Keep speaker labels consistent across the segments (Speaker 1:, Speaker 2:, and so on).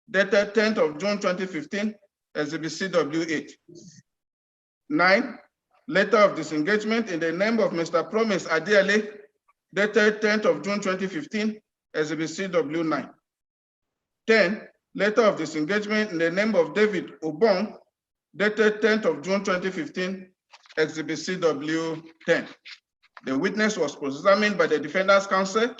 Speaker 1: dated 10th of June 2015, Exhibit CW8. 9, letter of disengagement in the name of Mr. Promise Adiale, dated 10th of June 2015, Exhibit CW9. 10, letter of disengagement in the name of David Obong, dated 10th of June 2015, Exhibit CW10. The witness was cross-examined by the Defendant's Counsel,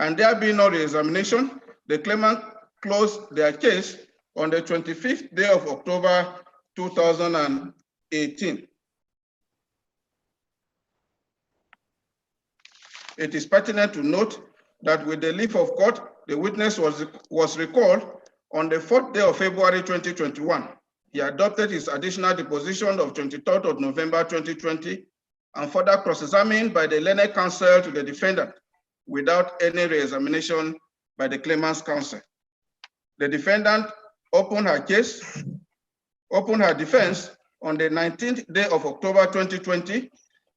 Speaker 1: and there being no re-examination, the claimant closed their case on the 25th day of October 2018. It is pertinent to note that with the leave of court, the witness was recalled on the 4th day of February 2021. He adopted his additional deposition of 23rd of November 2020 and further cross-examined by the learned counsel to the defendant without any re-examination by the claimant's counsel. The defendant opened her defense on the 19th day of October 2020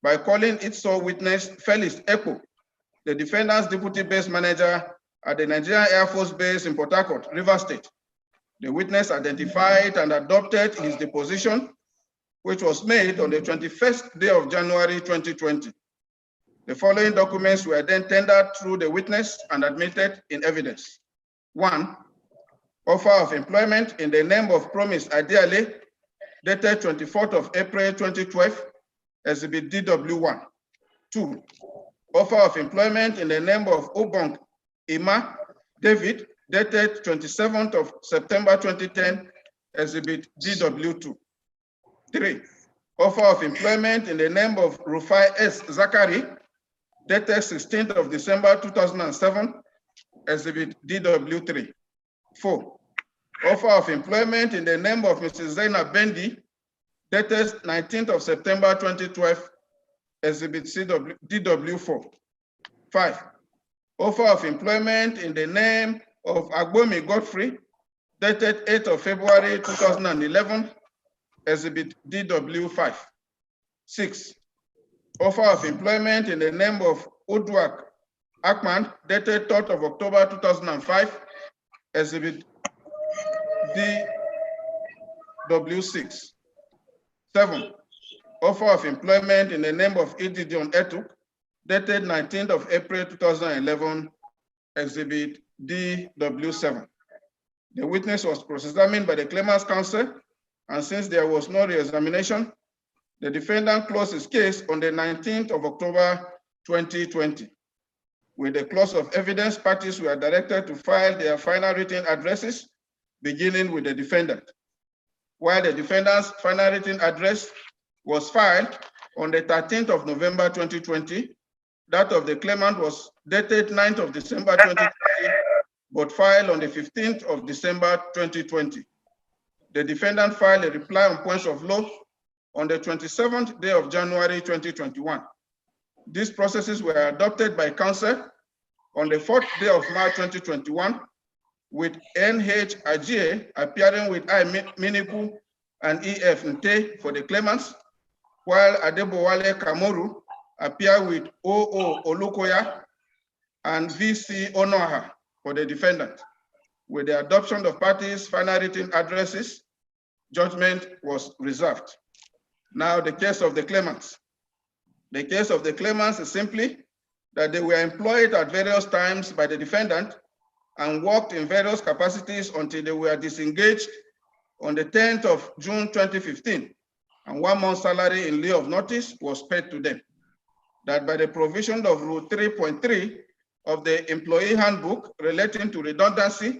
Speaker 1: by calling its sole witness Felix Ekpo, the defendant's deputy base manager at the Nigerian Air Force Base in Port Harcourt, Rivers State. The witness identified and adopted his deposition, which was made on the 21st day of January 2020. The following documents were then tendered through the witness and admitted in evidence. 1, offer of employment in the name of Promise Adiale, dated 24th of April 2012, Exhibit DW1. 2, offer of employment in the name of Obong Ima David, dated 27th of September 2010, Exhibit DW2. 3, offer of employment in the name of Rufai S. Zakari, dated 16th of December 2007, Exhibit DW3. 4, offer of employment in the name of Mrs. Zainab Bendi, dated 19th of September 2012, Exhibit DW4. 5, offer of employment in the name of Agbomi Godfrey, dated 8th of February 2011, Exhibit DW5. 6, offer of employment in the name of Udwak Akman, dated 3rd of October 2005, Exhibit DW6. 7, offer of employment in the name of Ididion Etuk, dated 19th of April 2011, Exhibit DW7. The witness was cross-examined by the claimant's counsel, and since there was no re-examination, the defendant closed his case on the 19th of October 2020. With the close of evidence, parties were directed to file their final written addresses, beginning with the defendant. While the defendant's final written address was filed on the 13th of November 2020, that of the claimant was dated 9th of December 2020, but filed on the 15th of December 2020. The defendant filed a reply on points of law on the 27th day of January 2021. These processes were adopted by counsel on the 4th day of March 2021, with NH Ajie appearing with I Miniku and EF Nte for the claimants, while Adebowale Kamoru appeared with OO Olukoya and VC Onoha for the defendant. With the adoption of parties' final written addresses, judgment was reserved. Now the case of the claimants. The case of the claimants is simply that they were employed at various times by the defendant and worked in various capacities until they were disengaged on the 10th of June 2015, and 1 month's salary in lieu of notice was paid to them. That by the provision of Rule 3.3 of the Employee Handbook relating to redundancy,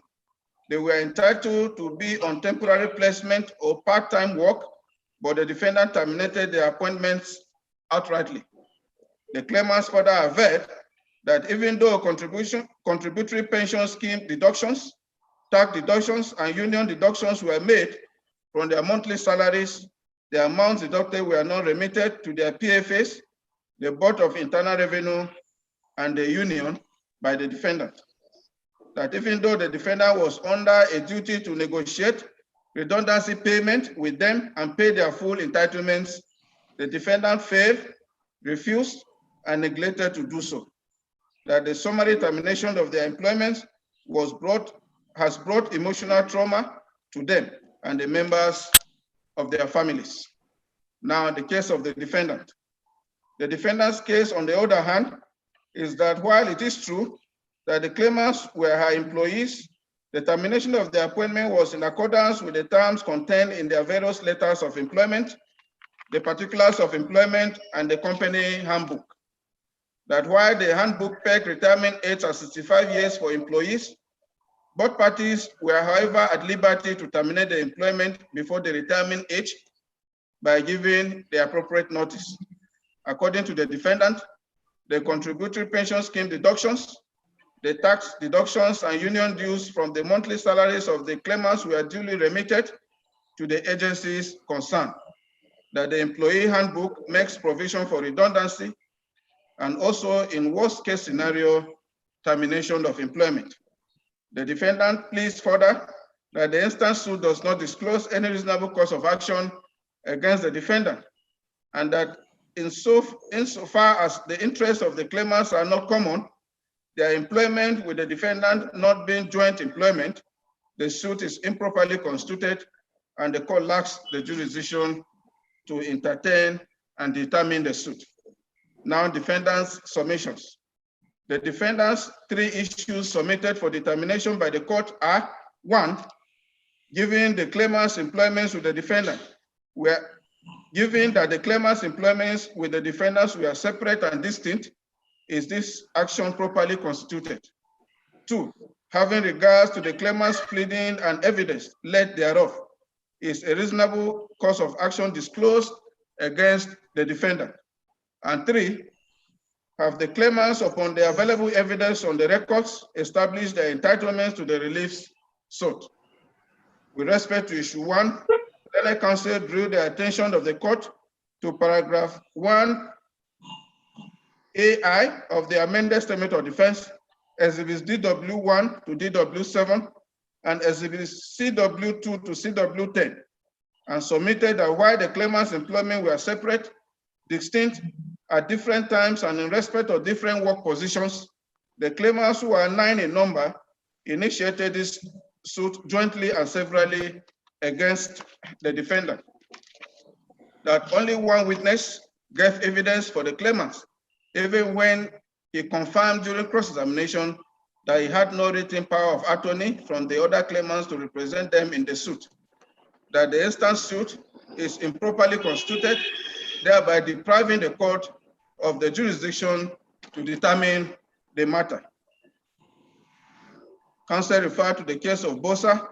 Speaker 1: they were entitled to be on temporary placement or part-time work, but the defendant terminated their appointments outrightly. The claimants further averred that even though contributory pension scheme deductions, tax deductions, and union deductions were made from their monthly salaries, the amounts deducted were not remitted to their PFAs, the Board of Internal Revenue, and the union by the defendant. That even though the defendant was under a duty to negotiate redundancy payment with them and pay their full entitlements, the defendant failed, refused, and neglected to do so. that the summary termination of their employment has brought emotional trauma to them and the members of their families. Now, the case of the defendant. The defendant's case, on the other hand, is that while it is true that the claimants were her employees, the termination of their appointment was in accordance with the terms contained in their various letters of employment, the particulars of employment, and the company handbook. That while the handbook pegged retirement age at 65 years for employees, both parties were, however, at liberty to terminate the employment before the retirement age by giving the appropriate notice. According to the defendant, the contributory pension scheme deductions, the tax deductions, and union dues from the monthly salaries of the claimants were duly remitted to the agencies concerned. That the employee handbook makes provision for redundancy and also, in worst case scenario, termination of employment. The defendant pleads further that the instant suit does not disclose any reasonable cause of action against the defendant, and that insofar as the interests of the claimants are not common, their employment with the defendant not being joint employment, the suit is improperly constituted and the court lacks the jurisdiction to entertain and determine the suit. Now, defendant's submissions. The defendant's three issues submitted for determination by the court are: one, given the claimant's employments with the defendant given that the claimant's employments with the defendants were separate and distinct, is this action properly constituted? Two, having regards to the claimant's pleading and evidence led thereof, is a reasonable cause of action disclosed against the defendant? And three, have the claimants, upon the available evidence on the records, established their entitlements to the reliefs sought? With respect to issue one, the counsel drew the attention of the court to paragraph 1AI of the amended statement of defense, exhibits DW1 to DW7, and exhibits CW2 to CW10, and submitted that while the claimants' employment were separate, distinct, at different times and in respect of different work positions, the claimants, who are 9 in number, initiated this suit jointly and severally against the defendant. That only one witness gave evidence for the claimants, even when he confirmed during cross-examination that he had no written power of attorney from the other claimants to represent them in the suit. That the instant suit is improperly constituted, thereby depriving the court of the jurisdiction to determine the matter. Counsel referred to the case of Bosa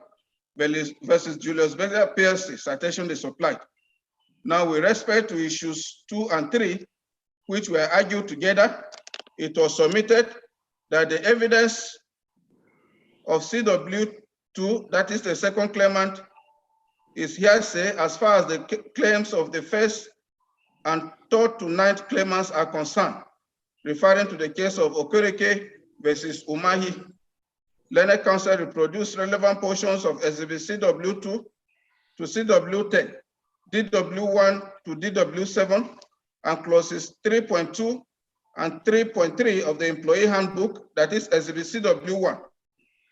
Speaker 1: versus Julius Berger PLC, citation is supplied. Now, with respect to issues 2 and 3, which were argued together, it was submitted that the evidence of CW2, that is the second claimant, is hearsay as far as the claims of the first and third to ninth claimants are concerned, referring to the case of Okereke versus Umahi. Learned counsel reproduced relevant portions of exhibit CW2 to CW10, DW1 to DW7, and clauses 3.2 and 3.3 of the employee handbook, that is exhibit CW1,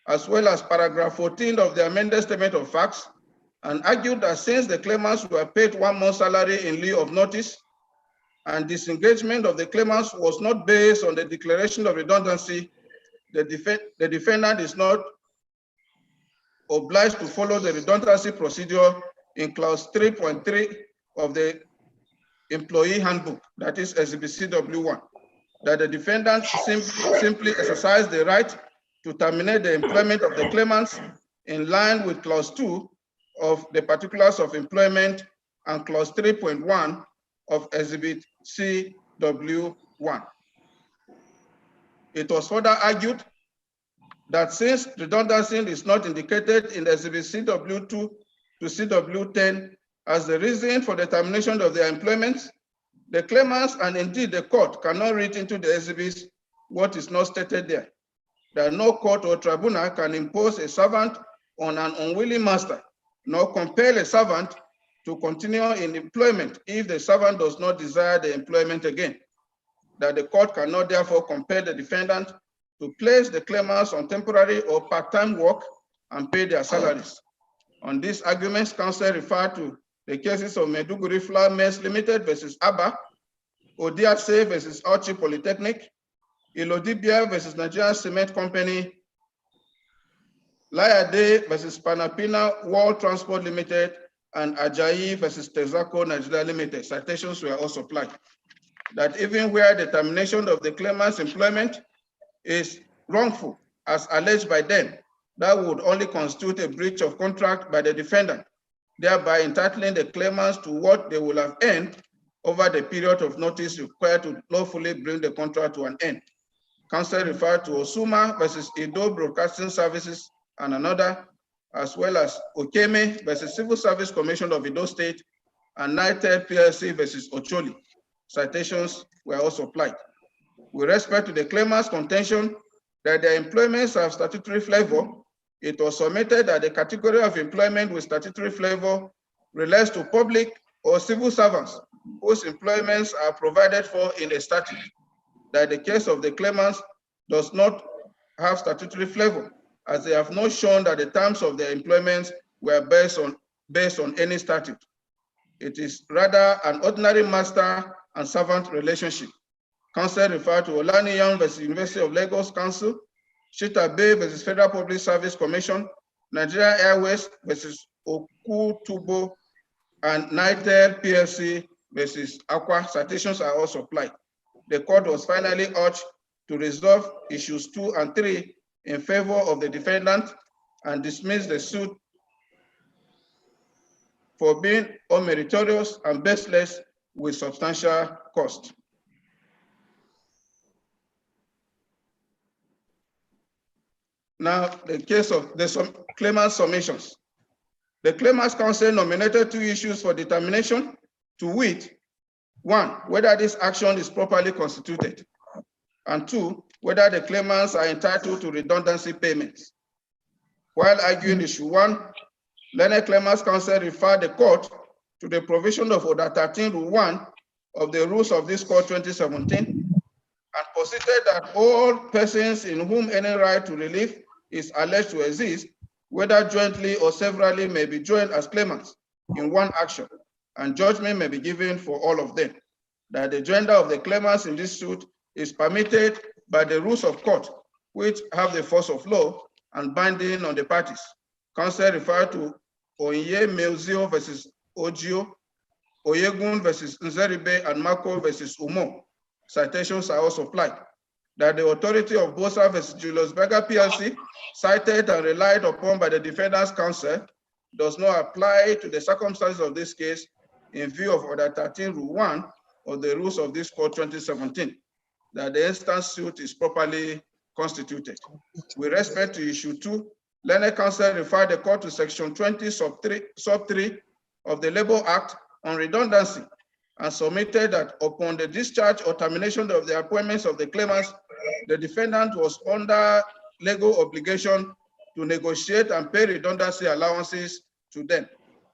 Speaker 1: as well as paragraph 14 of the amended statement of facts, and argued that since the claimants were paid 1 month's salary in lieu of notice, and disengagement of the claimants was not based on the declaration of redundancy, the defendant is not obliged to follow the redundancy procedure in clause 3.3 of the employee handbook, that is exhibit CW1, that the defendant simply exercised the right to terminate the employment of the claimants in line with clause 2 of the particulars of employment and clause 3.1 of exhibit CW1. It was further argued that since redundancy is not indicated in exhibit CW2 to CW10 as the reason for the termination of their employment, the claimants and indeed the court cannot read into the exhibits what is not stated there. That no court or tribunal can impose a servant on an unwilling master, nor compel a servant to continue in employment if the servant does not desire the employment again. that the court cannot therefore compel the defendant to place the claimants on temporary or part-time work and pay their salaries. On these arguments, counsel referred to the cases of Maiduguri Flour Mills Limited versus ABBA, Odiase versus Auchi Polytechnic, Ilodibia versus Nigerian Cement Company, Layade versus Panapina World Transport Limited, and Ajayi versus Texaco Nigeria Limited. Citations were also applied. That even where the termination of the claimant's employment is wrongful, as alleged by them, that would only constitute a breach of contract by the defendant, thereby entitling the claimants to what they will have earned over the period of notice required to lawfully bring the contract to an end. Counsel referred to Osuma versus Edo Broadcasting Services and another, as well as Okeme versus Civil Service Commission of Edo State and United PLC versus Ocholi. Citations were also applied. With respect to the claimant's contention that their employments have statutory flavor, it was submitted that the category of employment with statutory flavor relates to public or civil servants whose employments are provided for in a statute. That the case of the claimants does not have statutory flavor, as they have not shown that the terms of their employments were based on any statute. It is rather an ordinary master and servant relationship. Counsel referred to Olaniyan versus University of Lagos Council, Shita Bay versus Federal Public Service Commission, Nigeria Airways versus Okutubo, and Nitel PLC versus Aqua. Citations are also applied. The court was finally urged to resolve issues 2 and 3 in favor of the defendant and dismiss the suit for being unmeritorious and baseless with substantial cost. Now, the case of the claimant's submissions. The claimant's counsel nominated 2 issues for determination, to wit, 1, whether this action is properly constituted, and 2, whether the claimants are entitled to redundancy payments. While arguing issue 1, Learned Claimants Counsel referred the court to the provision of Order 13, Rule 1 of the rules of this court 2017, and posited that all persons in whom any right to relief is alleged to exist, whether jointly or severally, may be joined as claimants in one action, and judgment may be given for all of them. That the joinder of the claimants in this suit is permitted by the rules of court, which have the force of law and binding on the parties. Counsel referred to Onye Meuzio versus Ogio, Oyegun versus Nzeribe, and Marco versus Umo. Citations are also applied. That the authority of Bosa versus Julius Berger PLC, cited and relied upon by the defendant's counsel, does not apply to the circumstances of this case in view of Order 13, Rule 1 of the rules of this court 2017, that the instant suit is properly constituted. With respect to issue 2, Learned Counsel referred the court to Section 20, sub 3 of the Labor Act on redundancy, and submitted that upon the discharge or termination of the appointments of the claimants, the defendant was under legal obligation to negotiate and pay redundancy allowances to them.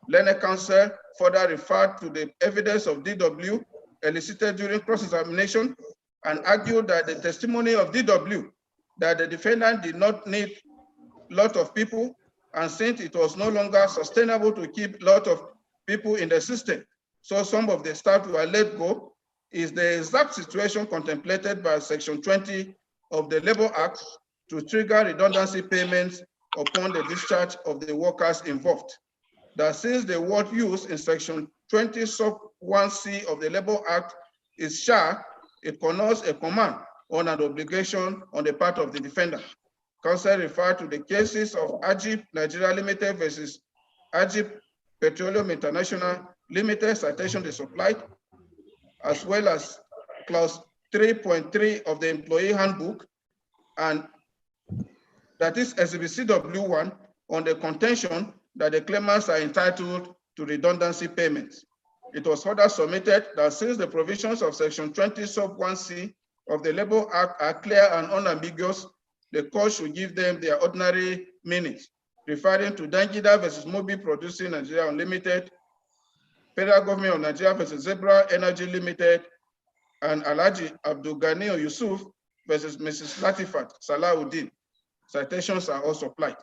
Speaker 1: Learned Counsel further referred to the evidence of DW elicited during cross-examination and argued that the testimony of DW that the defendant did not need a lot of people, and since it was no longer sustainable to keep a lot of people in the system, so some of the staff were let go, is the exact situation contemplated by Section 20 of the Labor Act to trigger redundancy payments upon the discharge of the workers involved. That since the word used in Section 20 sub 1C of the Labor Act is shall, it connotes a command on an obligation on the part of the defendant. Counsel referred to the cases of Ajib Nigeria Limited versus Ajib Petroleum International Limited, citation is supplied, as well as clause 3.3 of the employee handbook, and that is Exhibit CW1 on the contention that the claimants are entitled to redundancy payments. It was further submitted that since the provisions of Section 20 sub 1C of the Labor Act are clear and unambiguous, the court should give them their ordinary meanings, referring to Dangida versus Mobi Producing Nigeria Unlimited, Federal Government of Nigeria versus Zebra Energy Limited, and Alhaji Abdul Ghani Yusuf versus Mrs. Latifat Salahuddin. Citations are also supplied.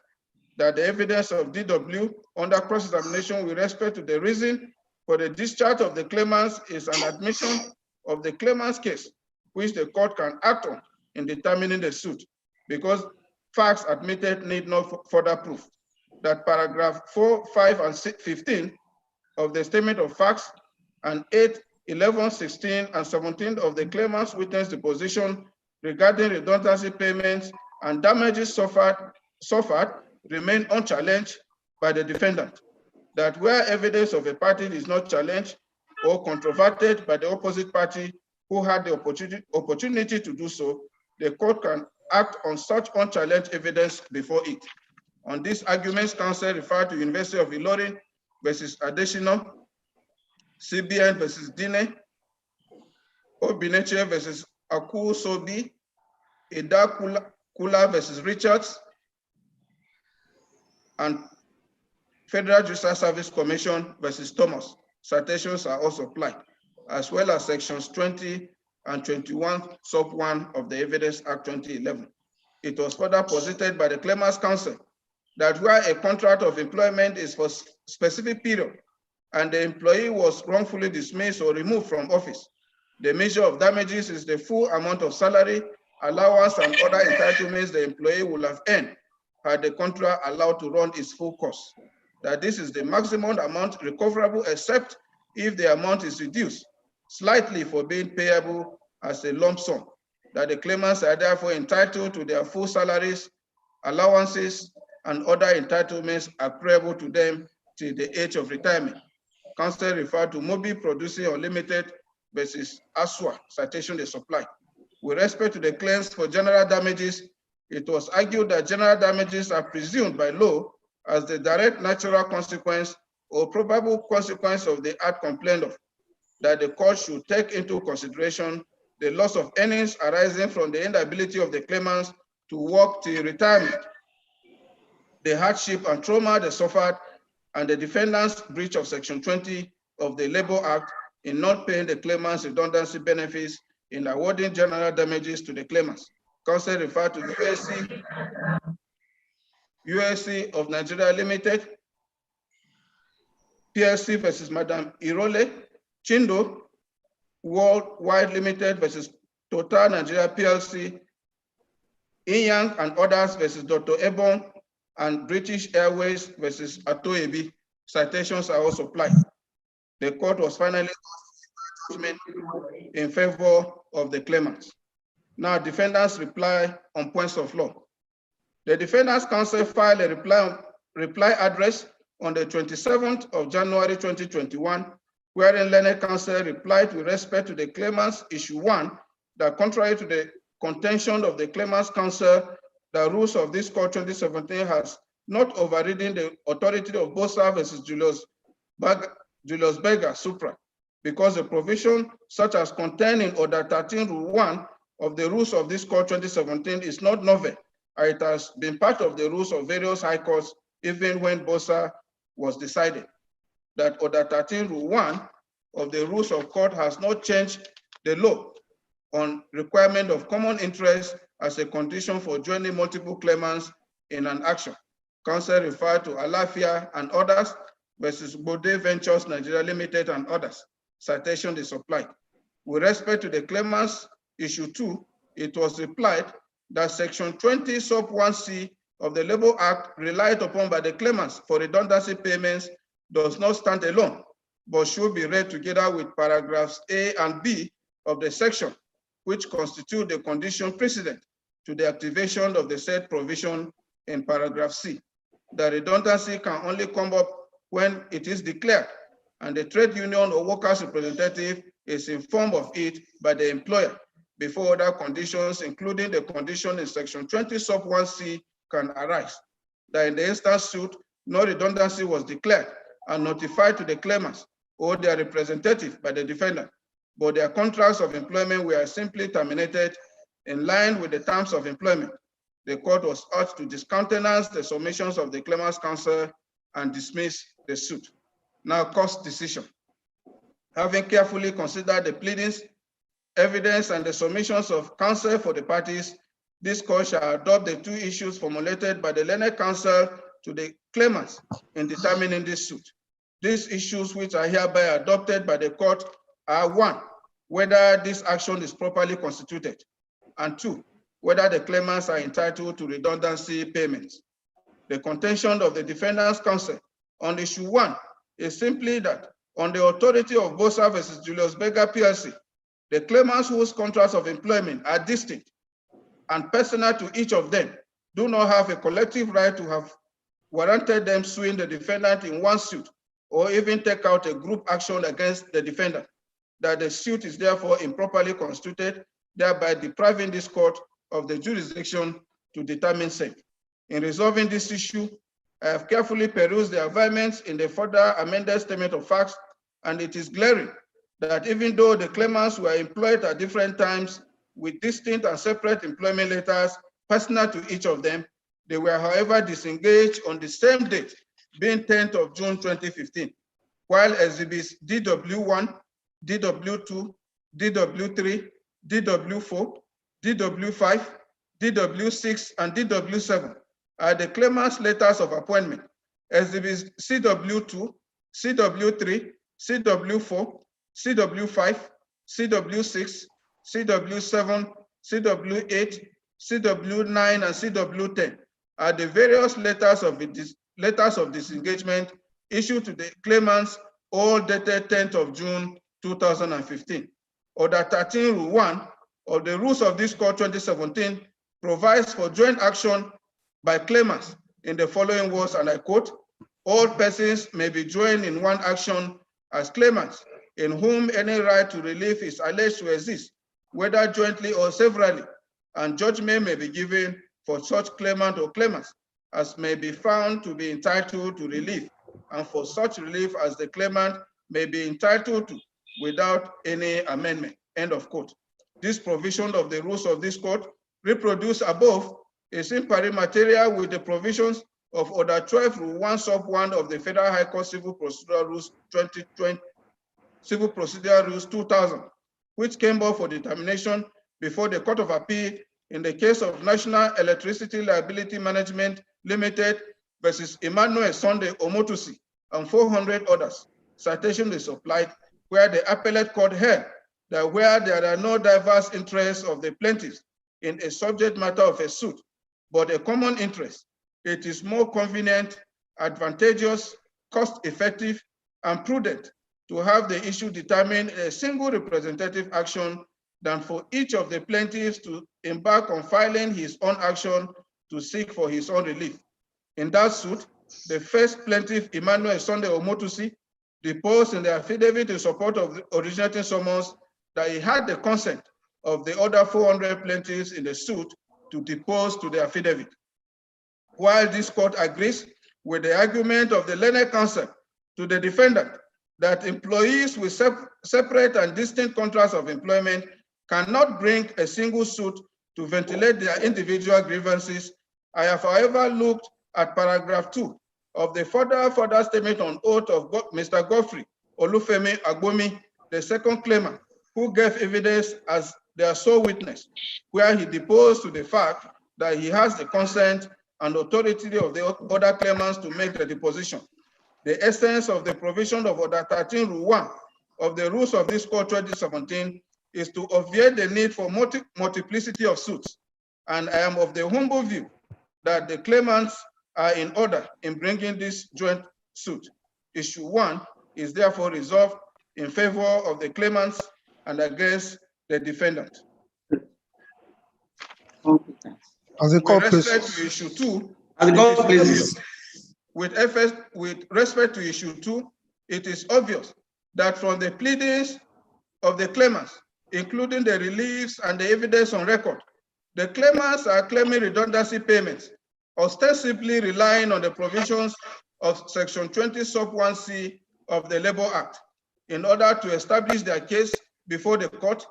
Speaker 1: That the evidence of DW under cross-examination with respect to the reason for the discharge of the claimants is an admission of the claimant's case, which the court can act on in determining the suit, because facts admitted need not further proof. That paragraph 4, 5, and 15 of the statement of facts and 8, 11, 16, and 17 of the claimant's witness deposition regarding redundancy payments and damages suffered remain unchallenged by the defendant. That where evidence of a party is not challenged or controverted by the opposite party who had the opportunity to do so, the court can act on such unchallenged evidence before it. On these arguments, counsel referred to University of Ilorin versus Adesina, CBN versus Dine, Obineche versus Aku Sobi, Ida Kula versus Richards, and Federal Judicial Service Commission versus Thomas. Citations are also applied, as well as sections 20 and 21, sub 1 of the Evidence Act 2011. It was further posited by the Claimants' Counsel that where a contract of employment is for specific period and the employee was wrongfully dismissed or removed from office, the measure of damages is the full amount of salary, allowance, and other entitlements the employee will have earned had the contract allowed to run its full course. That this is the maximum amount recoverable, except if the amount is reduced slightly for being payable as a lump sum. That the claimants are therefore entitled to their full salaries, allowances, and other entitlements accruable to them till the age of retirement. Counsel referred to Mobi Producing Unlimited versus ASWA, citation they supplied. With respect to the claims for general damages, it was argued that general damages are presumed by law as the direct natural consequence or probable consequence of the act complained of, that the court should take into consideration the loss of earnings arising from the inability of the claimants to work till retirement, the hardship and trauma they suffered, and the defendant's breach of Section 20 of the Labor Act in not paying the claimants redundancy benefits in awarding general damages to the claimants. Counsel referred to the USC of Nigeria Limited, PLC versus Madam Irole, Chindo Worldwide Limited versus Total Nigeria PLC, Inyang and others versus Dr. Ebon, and British Airways versus Atoebi. Citations are also applied. The court was finally in favor of the claimants. Now, defendants reply on points of law. The defendants' counsel filed a reply address on the 27th of January 2021, wherein learned counsel replied with respect to the claimants' issue 1, that contrary to the contention of the claimants' counsel, the rules of this court 2017 has not overridden the authority of Bosa versus Julius Berger Supra, because the provision such as contained in Order 13 Rule 1 of the rules of this court 2017 is not novel. It has been part of the rules of various high courts, even when Bosa was decided. That Order 13 Rule 1 of the rules of court has not changed the law on requirement of common interest as a condition for joining multiple claimants in an action. Counsel referred to Alafia and others versus Bode Ventures Nigeria Limited and others. Citation is supplied. With respect to the claimants issue 2, it was replied that Section 20 sub 1C of the Labor Act relied upon by the claimants for redundancy payments does not stand alone, but should be read together with paragraphs A and B of the section, which constitute the condition precedent to the activation of the said provision in paragraph C. The redundancy can only come up when it is declared, and the trade union or workers' representative is informed of it by the employer before other conditions, including the condition in Section 20 sub 1C, can arise. That in the instance suit, no redundancy was declared and notified to the claimants or their representative by the defendant, but their contracts of employment were simply terminated in line with the terms of employment. The court was urged to discountenance the submissions of the claimants' counsel and dismiss the suit. Now, court's decision. Having carefully considered the pleadings evidence, and the submissions of counsel for the parties, this court shall adopt the two issues formulated by the learned counsel to the claimants in determining this suit. These issues which are hereby adopted by the court are: 1, whether this action is properly constituted, and 2, whether the claimants are entitled to redundancy payments. The contention of the defendant's counsel on issue 1 is simply that on the authority of Bosa versus Julius Berger PLC, the claimants whose contracts of employment are distinct and personal to each of them do not have a collective right to have warranted them suing the defendant in one suit or even take out a group action against the defendant, that the suit is therefore improperly constituted, thereby depriving this court of the jurisdiction to determine same. In resolving this issue, I have carefully perused the averments in the further amended statement of facts, and it is glaring that even though the claimants were employed at different times with distinct and separate employment letters personal to each of them, they were, however, disengaged on the same date, being 10th of June 2015, while exhibits DW1, DW2, DW3, DW4, DW5, DW6, and DW7 are the claimants' letters of appointment. Exhibits CW2, CW3, CW4, CW5, CW6, CW7, CW8, CW9, and CW10 are the various letters of disengagement issued to the claimants, all dated 10th of June 2015. Order 13, Rule 1 of the Rules of this Court 2017 provides for joint action by claimants in the following words, and I quote: "All persons may be joined in one action as claimants in whom any right to relief is alleged to exist, whether jointly or severally, and judgment may be given for such claimant or claimants as may be found to be entitled to relief, and for such relief as the claimant may be entitled to without any amendment." End of quote. This provision of the rules of this court reproduced above is in pari materia with the provisions of Order 12, Rule 1, Sub 1 of the Federal High Court Civil Procedural Rules 2020, Civil Procedural Rules 2000, which came up for determination before the Court of Appeal in the case of National Electricity Liability Management Limited versus Emmanuel Sunday Omotusi and 400 others. Citation is supplied, where the appellate court held that where there are no diverse interests of the plaintiffs in a subject matter of a suit, but a common interest, it is more convenient, advantageous, cost-effective, and prudent to have the issue determined in a single representative action than for each of the plaintiffs to embark on filing his own action to seek for his own relief. In that suit, the first plaintiff, Emmanuel Sunday Omotusi, deposed in the affidavit in support of the originating summons that he had the consent of the other 400 plaintiffs in the suit to depose to the affidavit. While this court agrees with the argument of the learned counsel to the defendant that employees with separate and distinct contracts of employment cannot bring a single suit to ventilate their individual grievances, I have, however, looked at paragraph 2 of the further statement on oath of Mr. Godfrey Olufemi Agbomi, the second claimant, who gave evidence as their sole witness, where he deposed to the fact that he has the consent and authority of the other claimants to make the deposition. The essence of the provision of Order 13, Rule 1 of the Rules of this Court 2017 is to obviate the need for multiplicity of suits, and I am of the humble view that the claimants are in order in bringing this joint suit. Issue 1 is therefore resolved in favor of the claimants and against the defendant.
Speaker 2: As a court,
Speaker 1: with respect to issue 2, with respect to issue 2, it is obvious that from the pleadings of the claimants, including the reliefs and the evidence on record, the claimants are claiming redundancy payments, ostensibly relying on the provisions of Section 20 Sub 1C of the Labor Act. In order to establish their case before the court,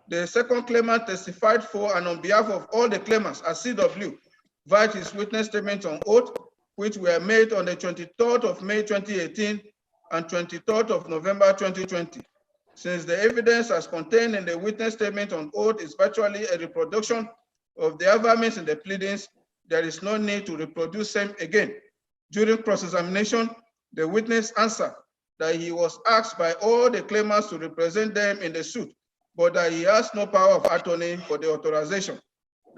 Speaker 1: the second claimant testified for and on behalf of all the claimants as CW via his witness statement on oath, which were made on the 23rd of May 2018 and 23rd of November 2020. Since the evidence as contained in the witness statement on oath is virtually a reproduction of the averments in the pleadings, there is no need to reproduce them again. During cross-examination, the witness answered that he was asked by all the claimants to represent them in the suit, but that he has no power of attorney for the authorization,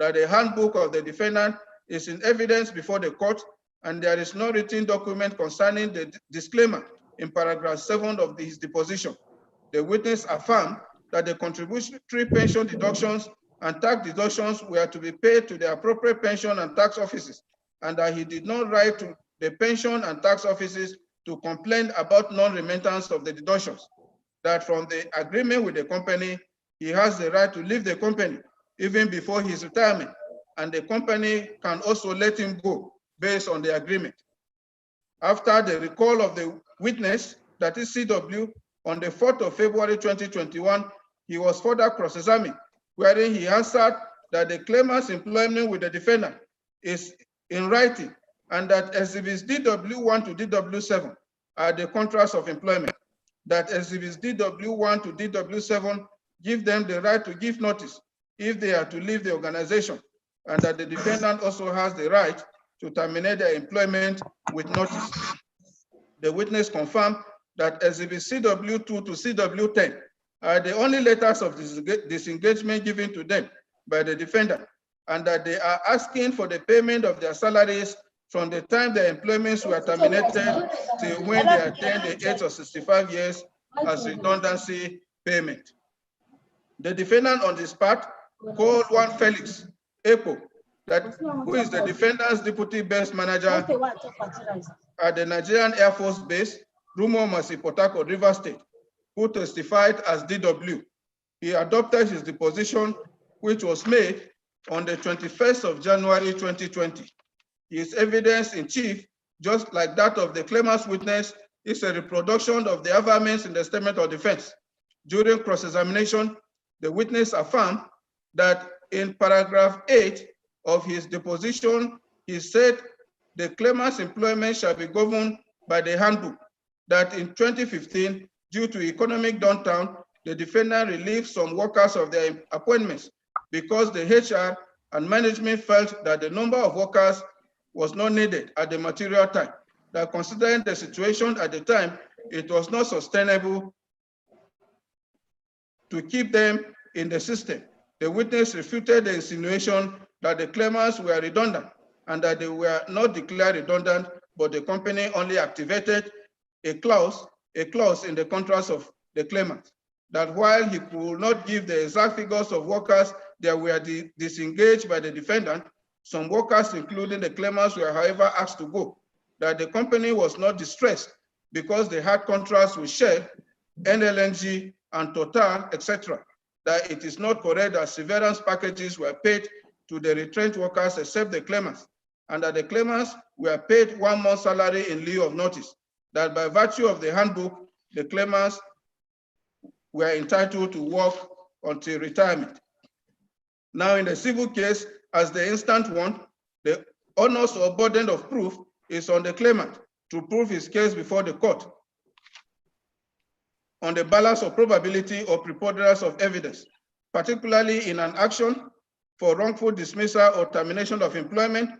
Speaker 1: that the handbook of the defendant is in evidence before the court, and there is no written document concerning the disclaimer in paragraph 7 of his deposition. The witness affirmed that the contributory pension deductions and tax deductions were to be paid to the appropriate pension and tax offices, and that he did not write to the pension and tax offices to complain about non-remittance of the deductions, that from the agreement with the company, he has the right to leave the company even before his retirement, and the company can also let him go based on the agreement. After the recall of the witness, that is CW, on the 4th of February 2021, he was further cross-examined, wherein he answered that the claimant's employment with the defendant is in writing, and that exhibits DW1 to DW7 are the contracts of employment, that exhibits DW1 to DW7 give them the right to give notice if they are to leave the organization, and that the defendant also has the right to terminate their employment with notice. The witness confirmed that exhibits CW2 to CW10 are the only letters of disengagement given to them by the defendant, and that they are asking for the payment of their salaries from the time their employments were terminated till when they attained the age of 65 years as redundancy payment. The defendant on this part called one Felix Epo, who is the defendant's deputy base manager at the Nigerian Air Force Base, Rumo Masi, Port Harcourt, Rivers State, who testified as DW. He adopted his deposition, which was made on the 21st of January 2020. His evidence in chief, just like that of the claimant's witness, is a reproduction of the averments in the statement of defense. During cross-examination, the witness affirmed that in paragraph 8 of his deposition, he said the claimant's employment shall be governed by the handbook, that in 2015, due to economic downturn, the defendant relieved some workers of their appointments because the HR and management felt that the number of workers was not needed at the material time, that considering the situation at the time, it was not sustainable to keep them in the system. The witness refuted the insinuation that the claimants were redundant and that they were not declared redundant, but the company only activated a clause in the contracts of the claimant, that while he could not give the exact figures of workers that were disengaged by the defendant, some workers, including the claimants, were however asked to go, that the company was not distressed because they had contracts with Shell, NLNG, and Total, etc., that it is not correct that severance packages were paid to the retrenched workers except the claimants, and that the claimants were paid 1 month's salary in lieu of notice, that by virtue of the handbook, the claimants were entitled to work until retirement. Now, in the civil case, as the instant one, the onus or burden of proof is on the claimant to prove his case before the court on the balance of probability or preponderance of evidence, particularly in an action for wrongful dismissal or termination of employment.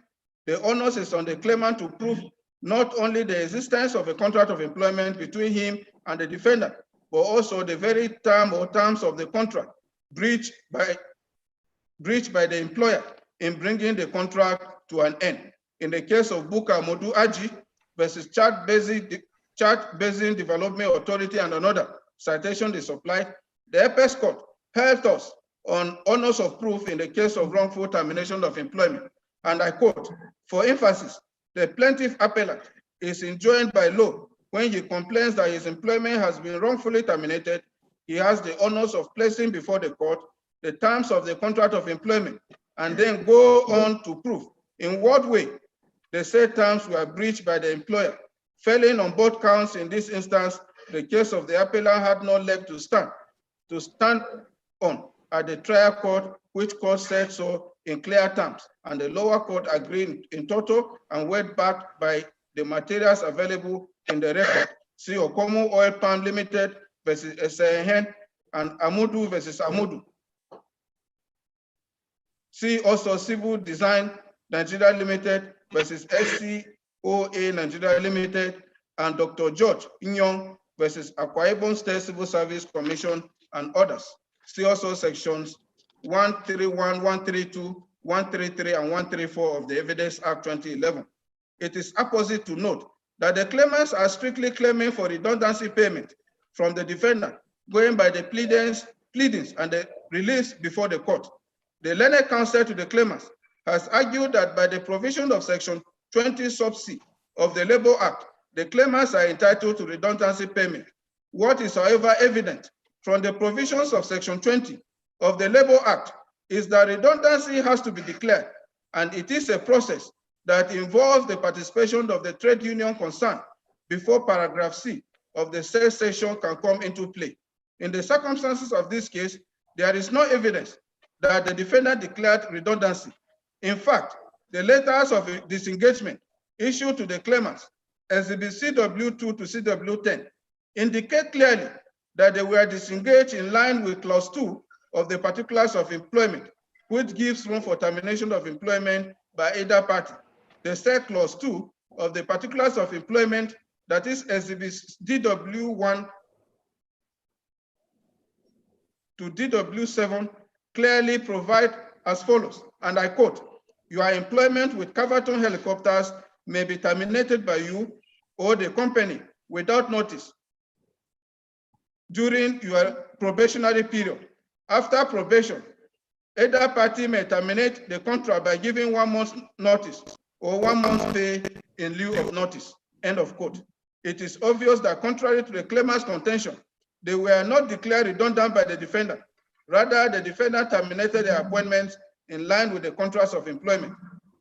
Speaker 1: The onus is on the claimant to prove not only the existence of a contract of employment between him and the defendant, but also the very term or terms of the contract breached by the employer in bringing the contract to an end. In the case of Buka Modu Aji versus Chad Basin Development Authority and another citation they supplied, the Apex Court held us on onus of proof in the case of wrongful termination of employment. And I quote, for emphasis, the plaintiff appellant is enjoined by law when he complains that his employment has been wrongfully terminated. He has the onus of placing before the court the terms of the contract of employment and then go on to prove in what way the said terms were breached by the employer. Failing on both counts in this instance, the case of the appellant had no leg to stand on at the trial court, which court said so in clear terms, and the lower court agreed in total and went back by the materials available in the record. See Okomu Oil Palm Limited versus Esehen, and Amudu versus Amudu. See also Civil Design Nigeria Limited versus SCOA Nigeria Limited, and Dr. George Inyong versus Akwa Ibom State Civil Service Commission and others. See also sections 131, 132, 133, and 134 of the Evidence Act 2011. It is apposite to note that the claimants are strictly claiming for redundancy payment from the defendant, going by the pleadings and the release before the court. The learned counsel to the claimants has argued that by the provision of section 20 sub C of the Labor Act, the claimants are entitled to redundancy payment. What is, however, evident from the provisions of section 20 of the Labor Act is that redundancy has to be declared, and it is a process that involves the participation of the trade union concerned before paragraph C of the said section can come into play. In the circumstances of this case, there is no evidence that the defendant declared redundancy. In fact, the letters of disengagement issued to the claimants, Exhibit CW2 to CW10, indicate clearly that they were disengaged in line with clause 2 of the particulars of employment, which gives room for termination of employment by either party. The said clause 2 of the particulars of employment, that is Exhibit DW1 to DW7, clearly provide as follows, and I quote, "Your employment with Caverton Helicopters may be terminated by you or the company without notice during your probationary period. After probation, either party may terminate the contract by giving 1 month's notice or 1 month's pay in lieu of notice," end of quote. It is obvious that contrary to the claimant's contention, they were not declared redundant by the defendant. Rather, the defendant terminated their appointments in line with the contracts of employment.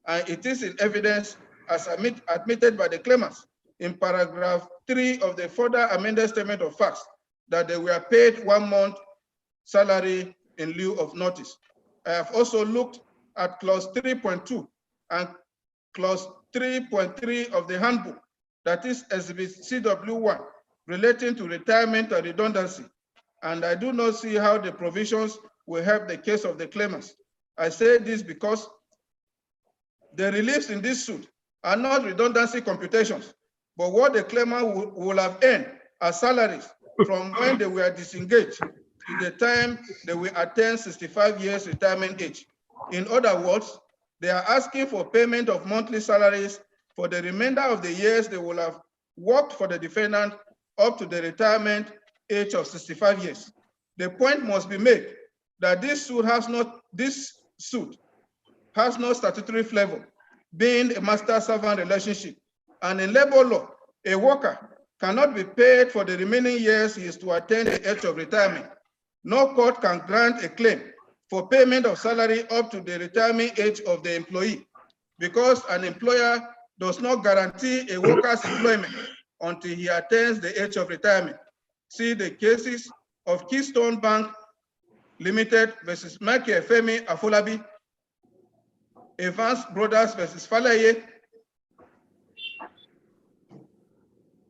Speaker 1: And it is in evidence as admitted by the claimants in paragraph 3 of the further amended statement of facts that they were paid 1 month salary in lieu of notice. I have also looked at clause 3.2 and clause 3.3 of the handbook, that is Exhibit CW1, relating to retirement and redundancy. And I do not see how the provisions will help the case of the claimants. I say this because the reliefs in this suit are not redundancy computations, but what the claimant will have earned as salaries from when they were disengaged to the time they will attain 65 years retirement age. In other words, they are asking for payment of monthly salaries for the remainder of the years they will have worked for the defendant up to the retirement age of 65 years. The point must be made that this suit has no statutory flavor, being a master-servant relationship. And in labor law, a worker cannot be paid for the remaining years he is to attain the age of retirement. No court can grant a claim for payment of salary up to the retirement age of the employee, because an employer does not guarantee a worker's employment until he attains the age of retirement. See the cases of Keystone Bank Limited versus Michael Femi Afolabi, Evans Brothers versus Falaye.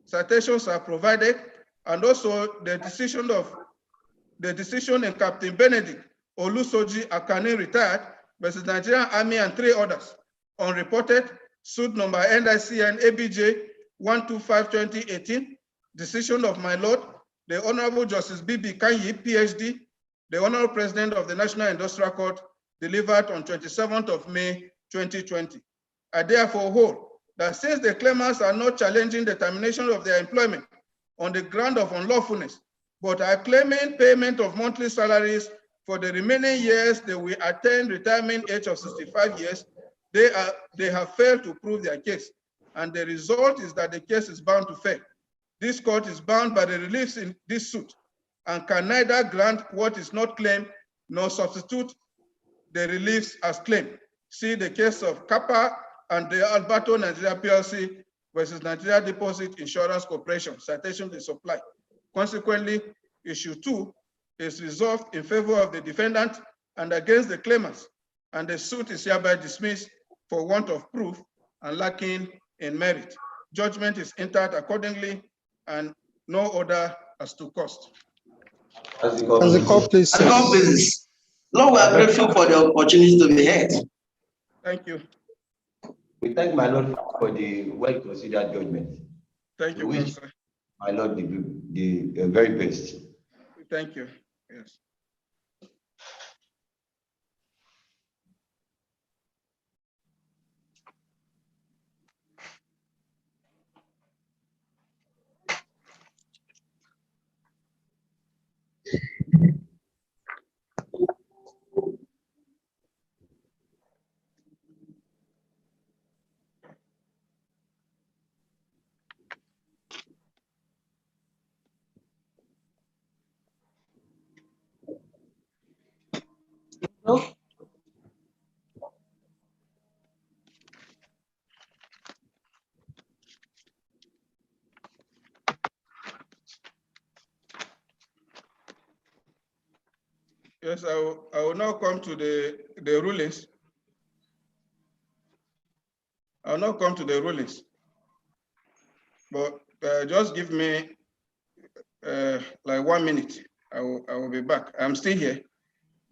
Speaker 1: Citations are provided, and also the decision in Captain Benedict Olusoji Akane retired versus Nigerian Army and 3 others, unreported, suit number NICN ABJ 125/2018, decision of my Lord, the Honorable Justice B.B. Kanyi, PhD, the Honorable President of the National Industrial Court, delivered on 27th of May, 2020. I therefore hold that since the claimants are not challenging the termination of their employment on the ground of unlawfulness, but are claiming payment of monthly salaries for the remaining years they will attain retirement age of 65 years, they have failed to prove their case. And the result is that the case is bound to fail. This court is bound by the reliefs in this suit and can neither grant what is not claimed nor substitute the reliefs as claimed. See the case of Kappa and the Alberto Nigeria PLC versus Nigeria Deposit Insurance Corporation, citation the supply. Consequently, issue 2 is resolved in favor of the defendant and against the claimants, and the suit is hereby dismissed for want of proof and lacking in merit. Judgment is entered accordingly, and no order as to cost.
Speaker 2: As the court please.
Speaker 3: As the court pleases. Lord, we are grateful for the opportunity to be heard.
Speaker 1: Thank you.
Speaker 4: We thank my Lord for the well-considered judgment.
Speaker 1: Thank you,
Speaker 4: We wish
Speaker 1: Counsel.
Speaker 4: my Lord the very best.
Speaker 1: Thank you. Yes. Yes, I will now come to the rulings. I'll now come to the rulings. But just give me like 1 minute. I will be back. I'm still here.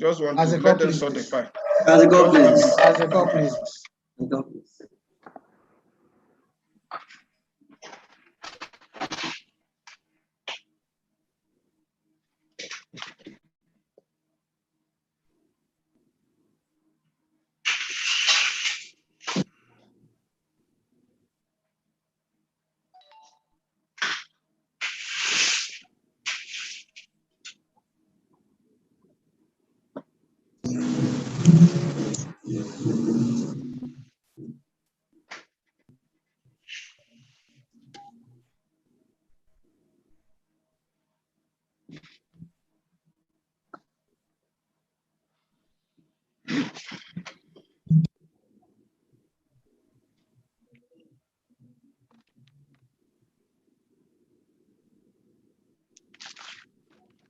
Speaker 1: Just want
Speaker 2: As
Speaker 1: to
Speaker 2: the
Speaker 1: let
Speaker 2: court
Speaker 1: them
Speaker 2: pleases.
Speaker 1: sort the file.
Speaker 3: As the court pleases.
Speaker 2: As the court pleases.
Speaker 3: As the court pleases.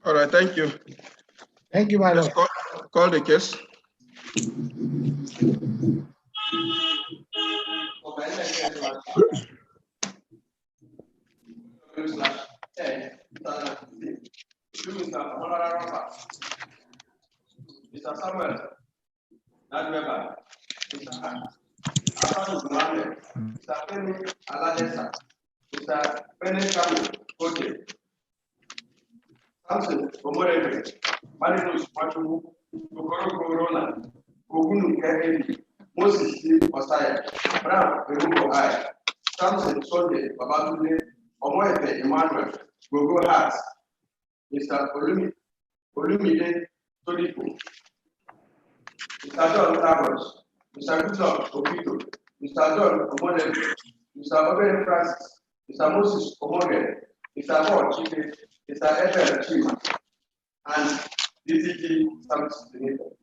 Speaker 1: All right, thank you.
Speaker 2: Thank you, my
Speaker 1: Let's
Speaker 2: lord.
Speaker 1: call the case.
Speaker 5: Mr. Samuel, Nadweba, Mr. Afan Muhammad, Mr. Femi Aladesa, Mr. Bennett Samuel, Kote, Samson Omorebe, Malinus Machubu, Okoro Corona, Ogunu Kennedy, Moses C. Osaya, Brown Peruko I, Samson Sunday, Babatunde, Omoefe Emmanuel, Gogo Hart, Mr. Olumide Todipo, Mr. John Travers, Mr. Goodluck Obito, Mr. John Omodebe, Mr. Obere Francis, Mr. Moses Omodebe, Mr. Paul Chike, Mr. F.L. Chima, and DTG Service Limited.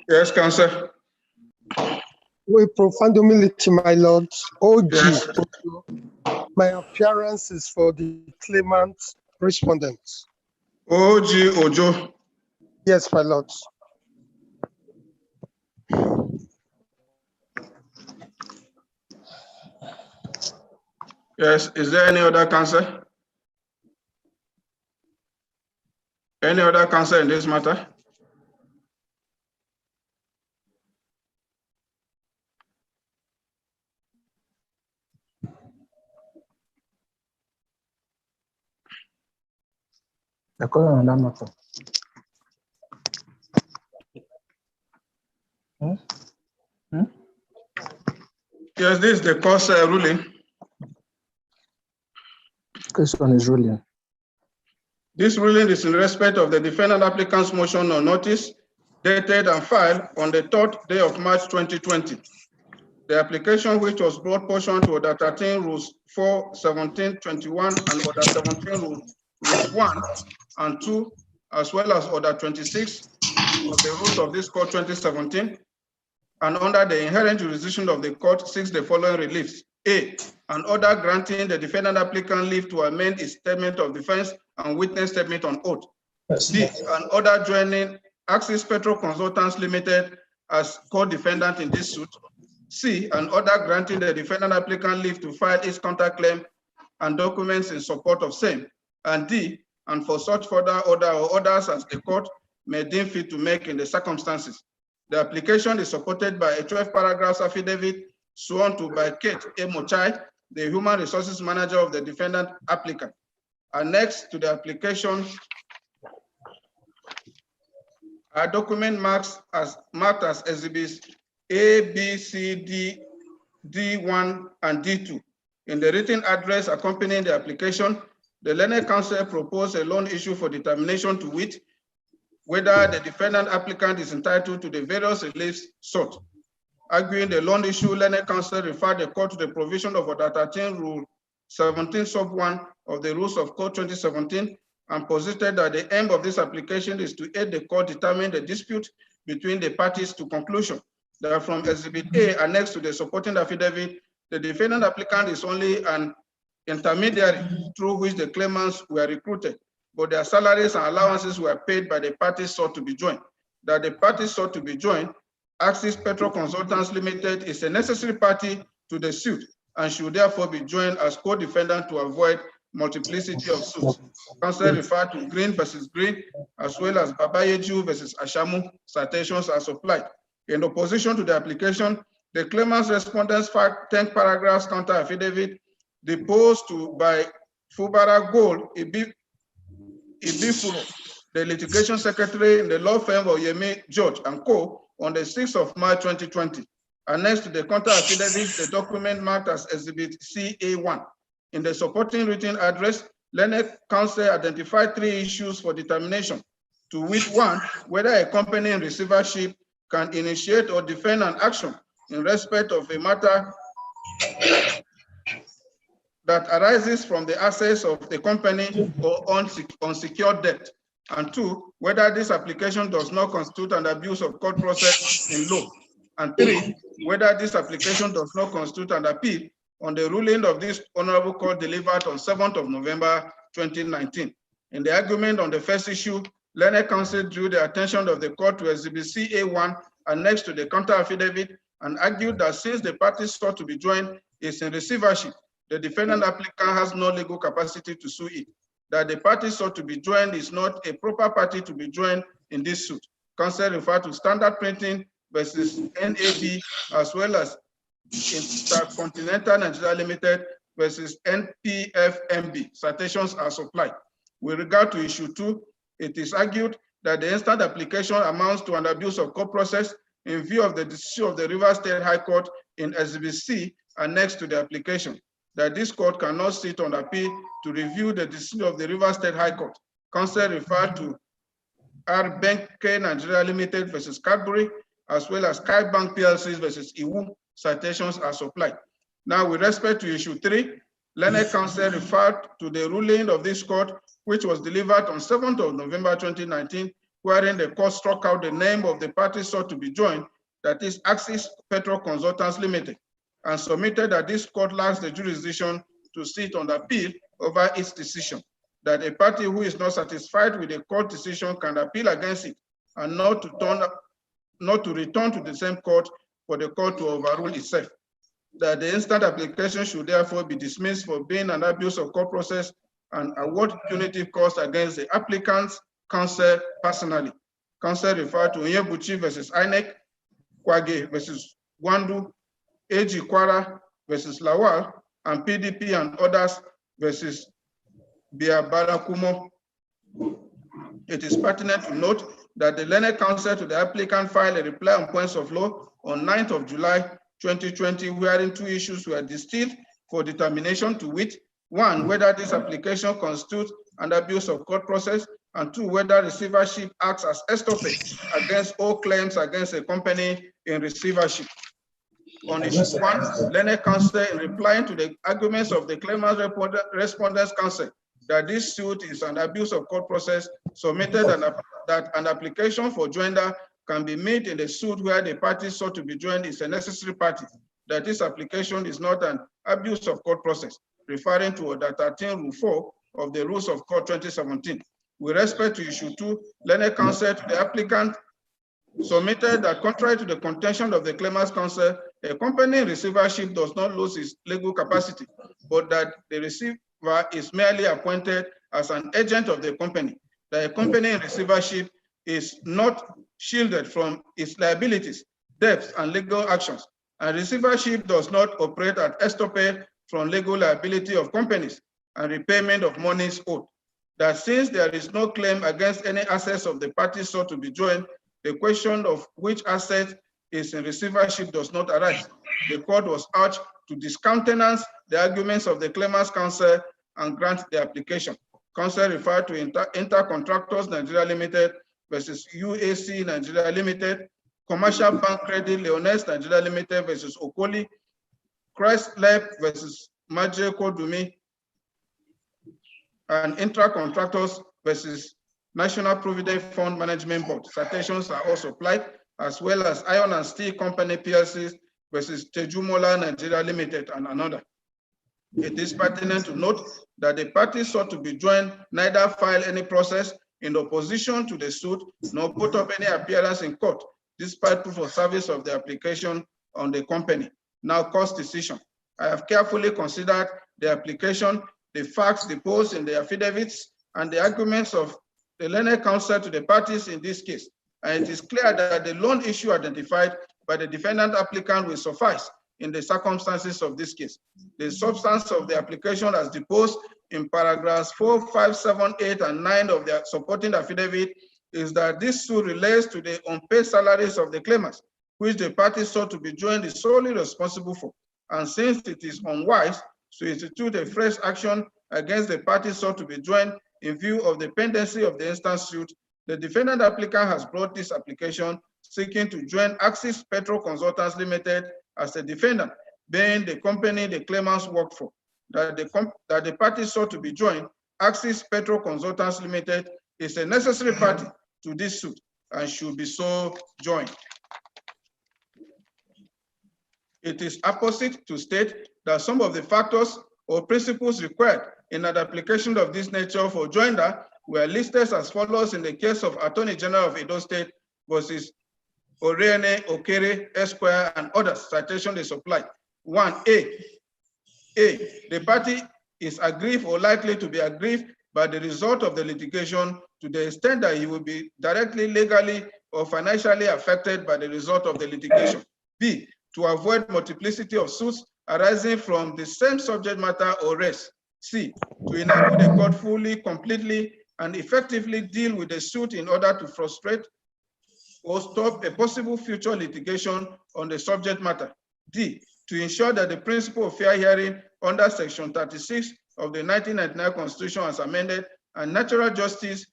Speaker 1: Yes, Counsel.
Speaker 2: With profound humility, my lord, OG,
Speaker 1: Yes.
Speaker 2: my appearance is for the claimant respondent.
Speaker 1: OG Ojo.
Speaker 2: Yes, my lord.
Speaker 1: Yes, is there any other counsel? Any other counsel in this matter? Yes, this is the court's ruling.
Speaker 6: This one is ruling.
Speaker 1: This ruling is in respect of the defendant applicant's motion on notice dated and filed on the 3rd day of March 2020. The application, which was brought pursuant to Order 13, Rules 4, 17, 21, and Order 17, Rules 1 and 2, as well as Order 26 of the Rules of this Court 2017, and under the inherent jurisdiction of the Court, seeks the following reliefs. A, an order granting the defendant applicant leave to amend his statement of defense and witness statement on oath. B, an order joining Axis Petro Consultants Limited as co-defendant in this suit. C, an order granting the defendant applicant leave to file its counterclaim and documents in support of same. And D, and for such further order or orders as the court may deem fit to make in the circumstances. The application is supported by a 12-paragraph affidavit sworn to by Kate A. Mochai, the Human Resources Manager of the defendant applicant. Annexed to the application are document marked as exhibits A, B, C, D, D1, and D2. In the written address accompanying the application, the learned counsel proposed a loan issue for determination to wit whether the defendant applicant is entitled to the various reliefs sought. Arguing the loan issue, learned counsel referred the court to the provision of Order 13 Rule 17 sub 1 of the Rules of Code 2017 and posited that the aim of this application is to aid the court determine the dispute between the parties to conclusion. That from Exhibit A annexed to the supporting affidavit, the defendant applicant is only an intermediary through which the claimants were recruited, but their salaries and allowances were paid by the parties sought to be joined. That the parties sought to be joined, Axis Petro Consultants Limited, is a necessary party to the suit and should therefore be joined as co-defendant to avoid multiplicity of suits. Counsel referred to Green versus Green, as well as Babayeju versus Ashamu. Citations are supplied. In opposition to the application, the claimant's respondents filed 10 paragraphs counter affidavit deposed to by Fubara Gold Ibifuro, the litigation secretary in the law firm of Yemi George and Co. on the 6th of March 2020. Annexed to the counter affidavit, the document marked as Exhibit CA1. In the supporting written address, learned counsel identified 3 issues for determination, to which 1, whether a company in receivership can initiate or defend an action in respect of a matter that arises from the assets of the company or unsecured debt, and 2, whether this application does not constitute an abuse of court process in law, and 3, whether this application does not constitute an appeal on the ruling of this honorable court delivered on 7th of November 2019. In the argument on the first issue, learned counsel drew the attention of the court to Exhibit CA1 annexed to the counter affidavit and argued that since the parties sought to be joined is in receivership, the defendant applicant has no legal capacity to sue it. That the parties sought to be joined is not a proper party to be joined in this suit. Counsel referred to Standard Printing versus NAB, as well as Intercontinental Nigeria Limited versus NPFMB. Citations are supplied. With regard to issue 2, it is argued that the instant application amounts to an abuse of court process in view of the decision of the Rivers State High Court in Exhibit C annexed to the application, that this court cannot sit on appeal to review the decision of the Rivers State High Court. Counsel referred to R. Benke Nigeria Limited versus Cadbury, as well as Sky Bank PLCs versus Iwu. Citations are supplied. Now, with respect to issue 3, learned counsel referred to the ruling of this court, which was delivered on 7th of November 2019, wherein the court struck out the name of the party sought to be joined, that is Axis Petro Consultants Limited, and submitted that this court lacks the jurisdiction to sit on appeal over its decision, that a party who is not satisfied with the court decision can appeal against it and not to return to the same court for the court to overrule itself, that the instant application should therefore be dismissed for being an abuse of court process and award punitive costs against the applicant's counsel personally. Counsel referred to Onyebuchi versus INEC, Kwage versus Gwandu, AG Kwara versus Lawal, and PDP and others versus Biabarakumo. It is pertinent to note that the learned counsel to the applicant filed a reply on points of law on 9th of July 2020, wherein 2 issues were distilled for determination, to wit, 1, whether this application constitutes an abuse of court process, and 2, whether receivership acts as estoppel against all claims against a company in receivership. On issue 1, learned counsel, in replying to the arguments of the claimant's respondents' counsel that this suit is an abuse of court process, submitted that an application for joinder can be made in the suit where the party sought to be joined is a necessary party, that this application is not an abuse of court process, referring to Order 13 Rule 4 of the Rules of Court 2017. With respect to issue 2, learned counsel to the applicant submitted that contrary to the contention of the claimants counsel, a company in receivership does not lose its legal capacity, but that the receiver is merely appointed as an agent of the company, that a company in receivership is not shielded from its liabilities, debts, and legal actions, and receivership does not operate at estoppel from legal liability of companies and repayment of monies owed. That since there is no claim against any assets of the parties sought to be joined, the question of which asset is in receivership does not arise. The court was urged to discountenance the arguments of the claimants counsel and grant the application. Counsel referred to Intercontractors Nigeria Limited versus UAC Nigeria Limited, Commercial Bank Credit Leoness Nigeria Limited versus Okoli, Christ Lab versus Majeko Dumi, and Intra-Contractors versus National Provident Fund Management Board. Citations are also applied, as well as Iron and Steel Company PLC versus Tejumola Nigeria Limited and another. It is pertinent to note that the parties sought to be joined neither file any process in opposition to the suit nor put up any appearance in court, despite proof of service of the application on the company. Now, court's decision. I have carefully considered the application, the facts deposed in the affidavits, and the arguments of the learned counsel to the parties in this case. And it is clear that the loan issue identified by the defendant applicant will suffice in the circumstances of this case. The substance of the application as deposed in paragraphs 4, 5, 7, 8, and 9 of the supporting affidavit is that this suit relates to the unpaid salaries of the claimants, which the parties sought to be joined is solely responsible for. And since it is unwise to institute a fresh action against the parties sought to be joined in view of the pendency of the instant suit, the defendant applicant has brought this application seeking to join Axis Petro Consultants Limited as a defendant, being the company the claimants worked for. That the parties sought to be joined, Axis Petro Consultants Limited, is a necessary party to this suit and should be so joined. It is apposite to state that some of the factors or principles required in an application of this nature for joinder were listed as follows in the case of Attorney General of Edo State versus Oriene Okere Esquire and others. Citation is supplied. 1A. The party is aggrieved or likely to be aggrieved by the result of the litigation to the extent that he will be directly, legally, or financially affected by the result of the litigation. B. To avoid multiplicity of suits arising from the same subject matter or race. C. To enable the court fully, completely, and effectively deal with the suit in order to frustrate or stop a possible future litigation on the subject matter. D. To ensure that the principle of fair hearing under Section 36 of the 1999 Constitution as amended and natural justice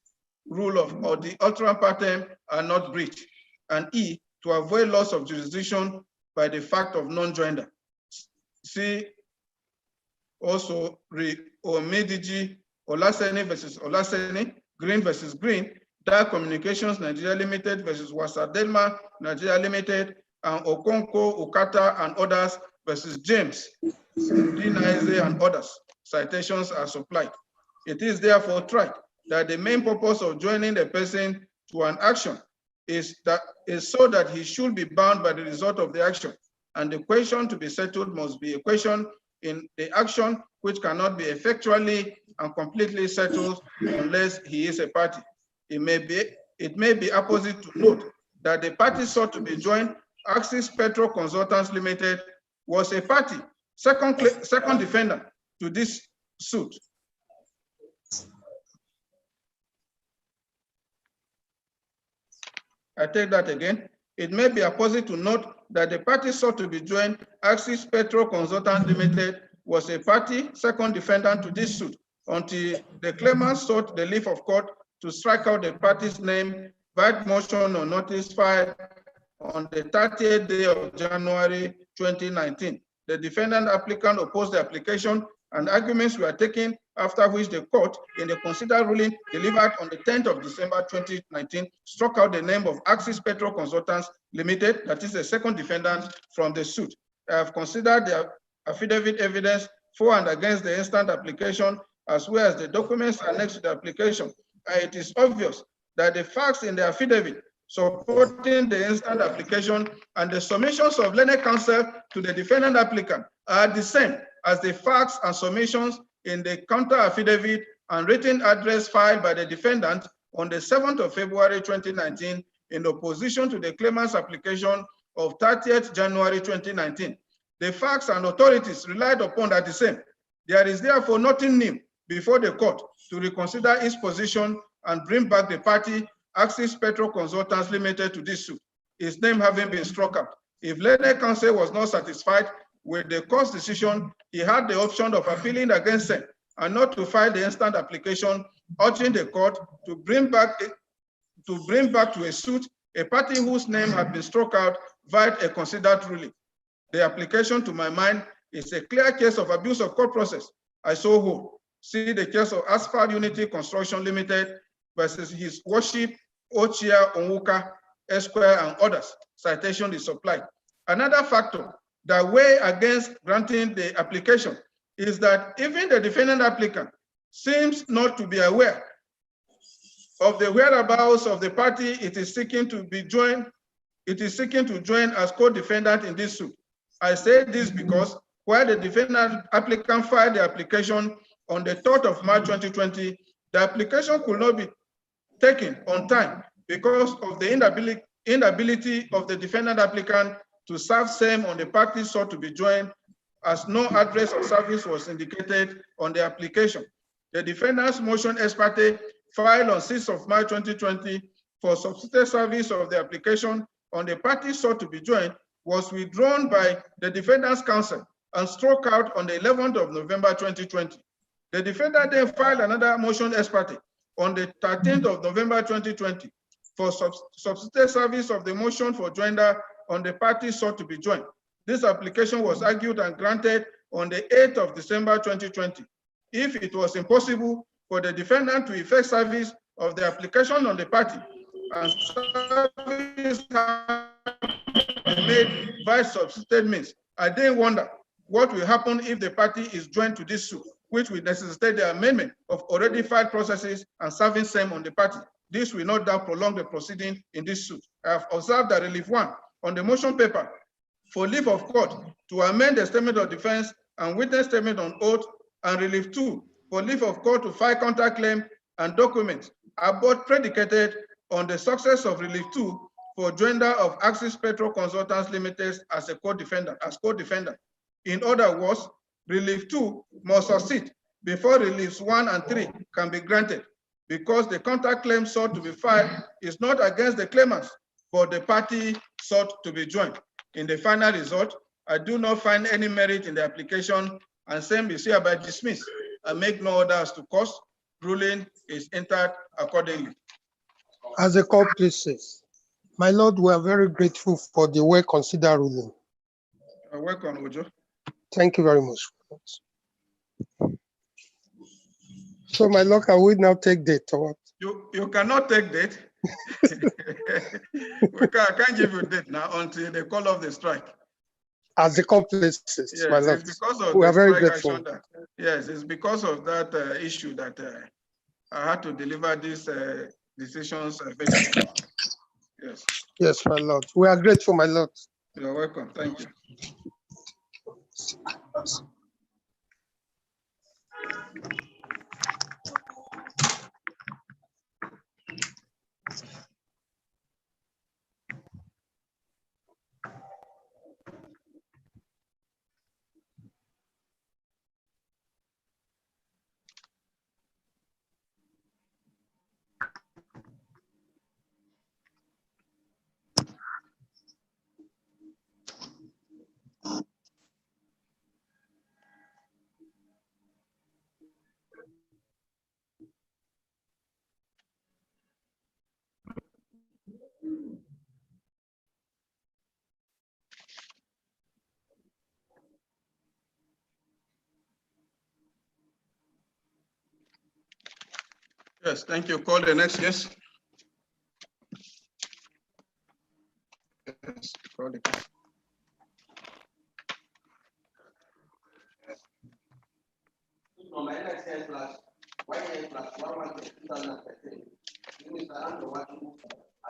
Speaker 1: rule of the ultra partem are not breached. And E. To avoid loss of jurisdiction by the fact of non-joinder. See also Omediji Olaseni versus Olaseni, Green versus Green, Dark Communications Nigeria Limited versus Wasadelma Nigeria Limited, and Okonko, Okata, and others versus James, Dinaize, and others. Citations are supplied. It is therefore tried that the main purpose of joining the person to an action is so that he should be bound by the result of the action, and the question to be settled must be a question in the action which cannot be effectually and completely settled unless he is a party. It may be opposite to note that the party sought to be joined, Axis Petro Consultants Limited, was a party, second defendant to this suit. I take that again. It may be opposite to note that the party sought to be joined, Axis Petro Consultants Limited, was a party, second defendant to this suit, until the claimant sought the leave of court to strike out the party's name, by motion or notice filed on the 30th day of January 2019. The defendant applicant opposed the application, and arguments were taken, after which the court, in the considered ruling delivered on the 10th of December 2019, struck out the name of Axis Petro Consultants Limited, that is the second defendant, from the suit. I have considered the affidavit evidence for and against the instant application, as well as the documents annexed to the application. And it is obvious that the facts in the affidavit supporting the instant application and the submissions of learned counsel to the defendant applicant are the same as the facts and submissions in the counter affidavit and written address filed by the defendant on the 7th of February 2019 in opposition to the claimant's application of 30th January 2019. The facts and authorities relied upon are the same. There is therefore nothing new before the court to reconsider its position and bring back the party Axis Petro Consultants Limited to this suit, its name having been struck out. If learned counsel was not satisfied with the court's decision, he had the option of appealing against them and not to file the instant application, urging the court to bring back to a suit a party whose name had been struck out via a considered ruling. The application, to my mind, is a clear case of abuse of court process. I so hold. See the case of Asphalt Unity Construction Limited versus His Worship Ochia Onwuka Esquire and others. Citation is supplied. Another factor that weigh against granting the application is that even the defendant applicant seems not to be aware of the whereabouts of the party it is seeking to join as co-defendant in this suit. I say this because while the defendant applicant filed the application on the 3rd of March 2020, the application could not be taken on time because of the inability of the defendant applicant to serve same on the party sought to be joined, as no address of service was indicated on the application. The defendant's motion ex parte filed on 6th of March 2020 for substituted service of the application on the party sought to be joined was withdrawn by the defendant's counsel and struck out on the 11th of November 2020. The defendant then filed another motion ex parte on the 13th of November 2020 for substituted service of the motion for joinder on the party sought to be joined. This application was argued and granted on the 8th of December 2020. If it was impossible for the defendant to effect service of the application on the party and service made by substituted means, I then wonder what will happen if the party is joined to this suit, which will necessitate the amendment of already filed processes and serving same on the party. This will not doubt prolong the proceeding in this suit. I have observed that relief 1 on the motion paper for leave of court to amend the statement of defense and witness statement on oath, and relief 2 for leave of court to file counterclaim and documents are both predicated on the success of relief 2 for joinder of Axis Petro Consultants Limited as a co-defendant, In other words, relief 2 must succeed before reliefs 1 and 3 can be granted, because the counterclaim sought to be filed is not against the claimants, but the party sought to be joined. In the final result, I do not find any merit in the application, and same is hereby dismissed and make no orders to cause. Ruling is entered accordingly.
Speaker 2: As the court pleases. My lord, we are very grateful for the well-considered ruling.
Speaker 1: You're welcome, Ojo.
Speaker 2: Thank you very much. So, my lord, can we now take date or what?
Speaker 1: You cannot take date. I can't give you date now until they call off the strike.
Speaker 2: As the court pleases,
Speaker 1: Yes,
Speaker 2: my lord.
Speaker 1: it's because of
Speaker 2: We are
Speaker 1: the
Speaker 2: very
Speaker 1: strike
Speaker 2: grateful.
Speaker 1: action that, yes, it's because of that issue that I had to deliver these decisions. Yes,
Speaker 2: Yes, my lord. We are grateful, my lord.
Speaker 1: you're welcome. Thank you. Yes, thank you. Call the next case. Yes, call the case.
Speaker 3: From NSN plus 1 year plus 1 month 2013. Mr. Andrew Watu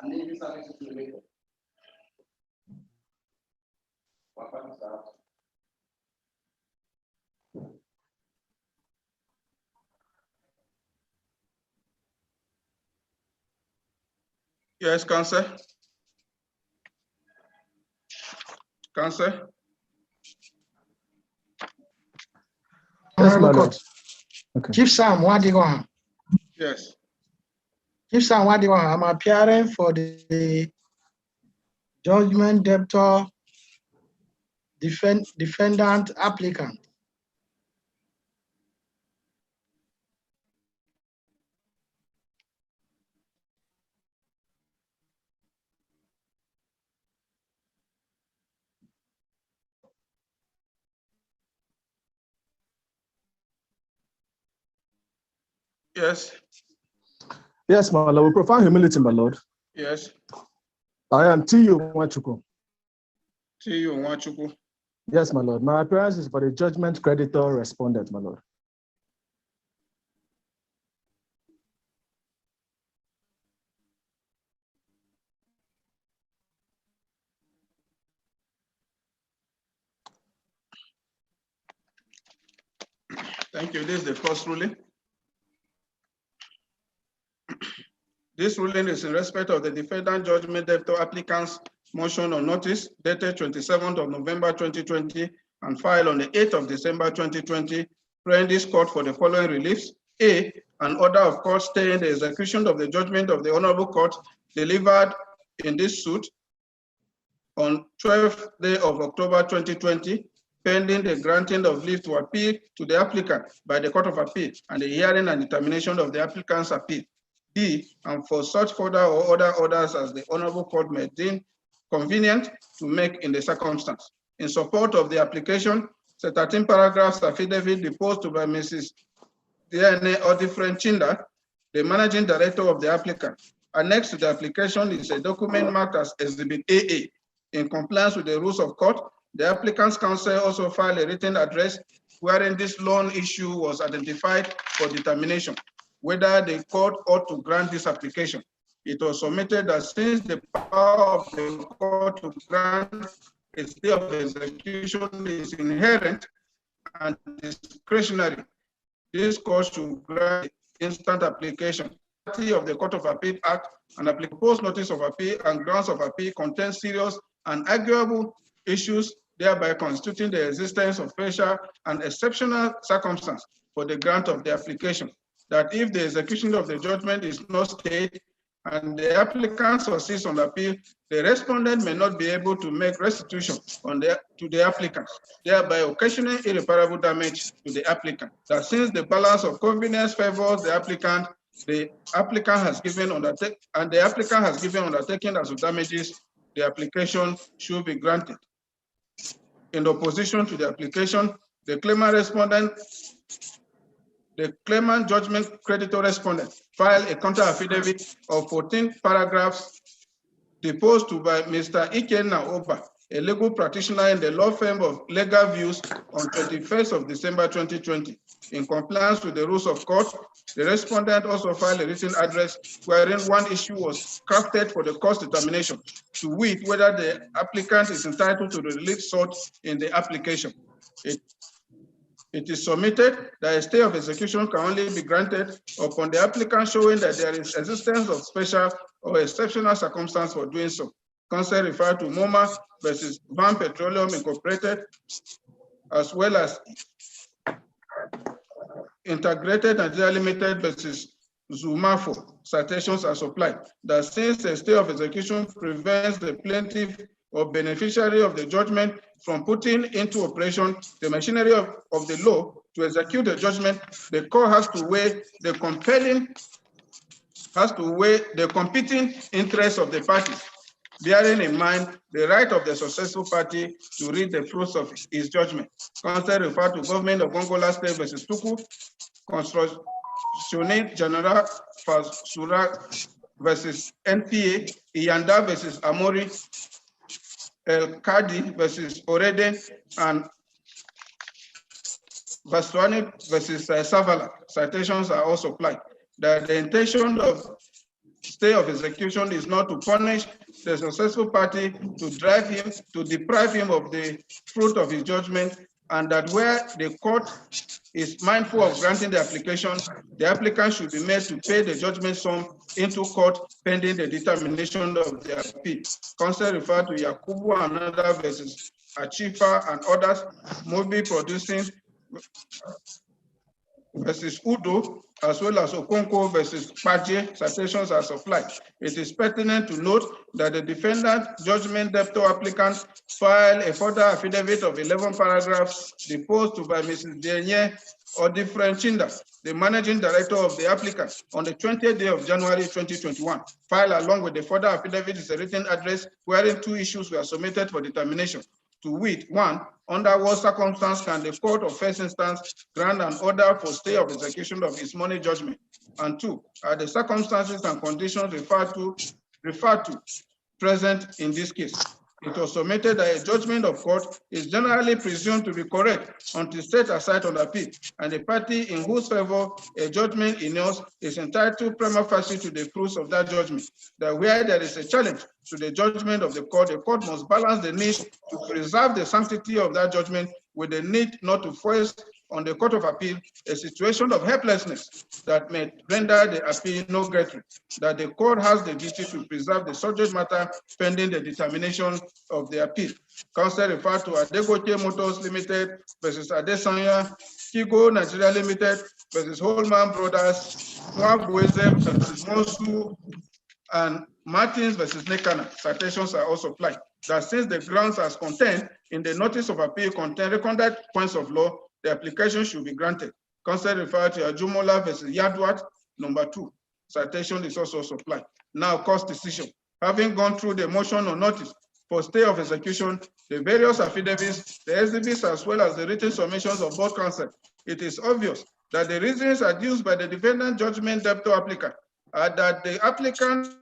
Speaker 5: and Navy Services Limited. Papa is out.
Speaker 1: Yes, Counsel. Counsel.
Speaker 6: Yes, my
Speaker 2: Honorable
Speaker 6: lord.
Speaker 2: Court.
Speaker 6: Okay.
Speaker 2: Chief Sam Wadigon.
Speaker 1: Yes.
Speaker 2: Chief Sam Wadigon, I'm appearing for the judgment debtor defendant applicant.
Speaker 1: Yes.
Speaker 6: Yes, my lord. With profound humility, my lord.
Speaker 1: Yes.
Speaker 6: I am T.U. Nwachukwu.
Speaker 1: T.U. Nwachukwu.
Speaker 6: Yes, my lord. My appearance is for the judgment creditor respondent, my lord.
Speaker 1: Thank you. This is the first ruling. This ruling is in respect of the defendant judgment debtor applicant's motion on notice dated 27th of November 2020 and filed on the 8th of December 2020, praying this court for the following reliefs. A, an order of court staying the execution of the judgment of the Honorable Court delivered in this suit on 12th day of October 2020, pending the granting of leave to appeal to the applicant by the Court of Appeal and the hearing and determination of the applicant's appeal. B, and for such further or other orders as the Honorable Court may deem convenient to make in the circumstance. In support of the application, 13 paragraphs affidavit deposed by Mrs. DNA Odifren Chinda, the Managing Director of the applicant. Annexed to the application is a document marked as Exhibit AA. In compliance with the rules of court, the applicant's counsel also filed a written address wherein this loan issue was identified for determination, whether the court ought to grant this application. It was submitted that since the power of the court to grant a stay of execution is inherent and discretionary, this court should grant instant application. Of the Court of Appeal Act and the proposed notice of appeal and grounds of appeal contain serious and arguable issues, thereby constituting the existence of special and exceptional circumstance for the grant of the application. That if the execution of the judgment is not stayed and the applicant succeeds on appeal, the respondent may not be able to make restitution to the applicant, thereby occasioning irreparable damage to the applicant. That since the balance of convenience favors the applicant has given undertaking as to damages, the application should be granted. In opposition to the application, the claimant judgment creditor respondent filed a counter affidavit of 14 paragraphs deposed to by Mr. Ikenna Oba, a legal practitioner in the law firm of Legal Views, on 21st of December 2020. In compliance with the rules of court, the respondent also filed a written address wherein one issue was crafted for the court's determination, to wit whether the applicant is entitled to the relief sought in the application. It is submitted that a stay of execution can only be granted upon the applicant showing that there is existence of special or exceptional circumstance for doing so. Counsel referred to MoMA versus Van Petroleum Incorporated, as well as Integrated Nigeria Limited versus Zumafo. Citations are supplied. That since a stay of execution prevents the plaintiff or beneficiary of the judgment from putting into operation the machinery of the law to execute the judgment, the court has to weigh the competing interests of the parties, bearing in mind the right of the successful party to reap the fruits of his judgment. Counsel referred to Government of Gongola State versus Tuku, Constructionniste General Fasura versus NPA, Iyanda versus Amori, El Kadi versus Orede, and Bastuani versus Savala. Citations are also applied. That the intention of stay of execution is not to punish the successful party, to deprive him of the fruit of his judgment, and that where the court is mindful of granting the application, the applicant should be made to pay the judgment sum into court pending the determination of the appeal. Counsel referred to Yakubu and other versus Achifa and others, Mobi producing versus Udo, as well as Okonko versus Paje, citations are supplied. It is pertinent to note that the defendant judgment debtor applicant filed a further affidavit of 11 paragraphs deposed to by Mrs. Denye Odifrenchinda, the managing director of the applicant, on the 20th day of January 2021. Filed along with the further affidavit is a written address wherein 2 issues were submitted for determination. To wit, 1, under what circumstance can the court of first instance grant an order for stay of execution of its money judgment? And 2, are the circumstances and conditions referred to present in this case? It was submitted that a judgment of court is generally presumed to be correct until set aside on appeal, and the party in whose favor a judgment inures is entitled prima facie to the proofs of that judgment. That where there is a challenge to the judgment of the court must balance the need to preserve the sanctity of that judgment with the need not to force on the Court of Appeal a situation of helplessness that may render the appeal no greater, that the court has the duty to preserve the subject matter pending the determination of the appeal. Counsel referred to Adegoke Motors Limited versus Adesanya, Kigo Nigeria Limited versus Holman Brothers, Mwabweze versus Monsu, and Martins versus Nekana. Citations are also applied. That since the grounds as contained in the notice of appeal contain recorded points of law, the application should be granted. Counsel referred to Ajumola versus Yadwat, number 2. Citation is also supplied. Now, court's decision. Having gone through the motion or notice for stay of execution, the various affidavits, the exhibits, as well as the written submissions of both counsel, it is obvious that the reasons adduced by the defendant judgment debtor applicant are that the applicant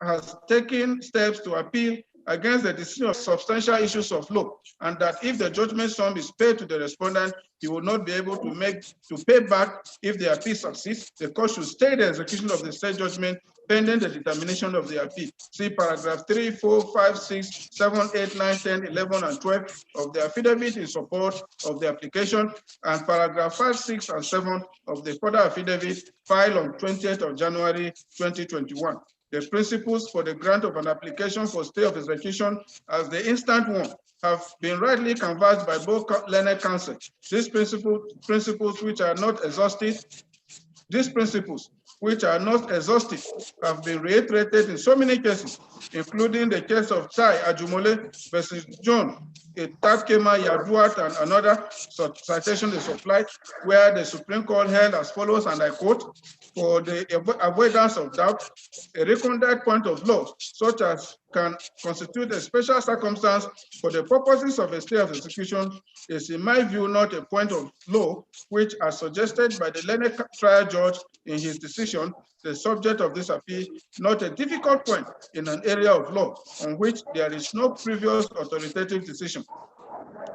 Speaker 1: has taken steps to appeal against the decision of substantial issues of law, and that if the judgment sum is paid to the respondent, he will not be able to pay back if the appeal succeeds. The court should stay the execution of the said judgment pending the determination of the appeal. See paragraph 3, 4, 5, 6, 7, 8, 9, 10, 11, and 12 of the affidavit in support of the application, and paragraph 5, 6, and 7 of the further affidavit filed on 20th of January 2021. The principles for the grant of an application for stay of execution as the instant one have been rightly canvassed by both learned counsel. These principles which are not exhaustive, have been reiterated in so many cases, including the case of Chai Ajumole versus John Itakema Yaduat and another citation is supplied, where the Supreme Court held as follows, and I quote, for the avoidance of doubt, a recondite point of law, such as can constitute a special circumstance for the purposes of a stay of execution, is in my view not a point of law which, as suggested by the learned trial judge in his decision, the subject of this appeal, not a difficult point in an area of law on which there is no previous authoritative decision.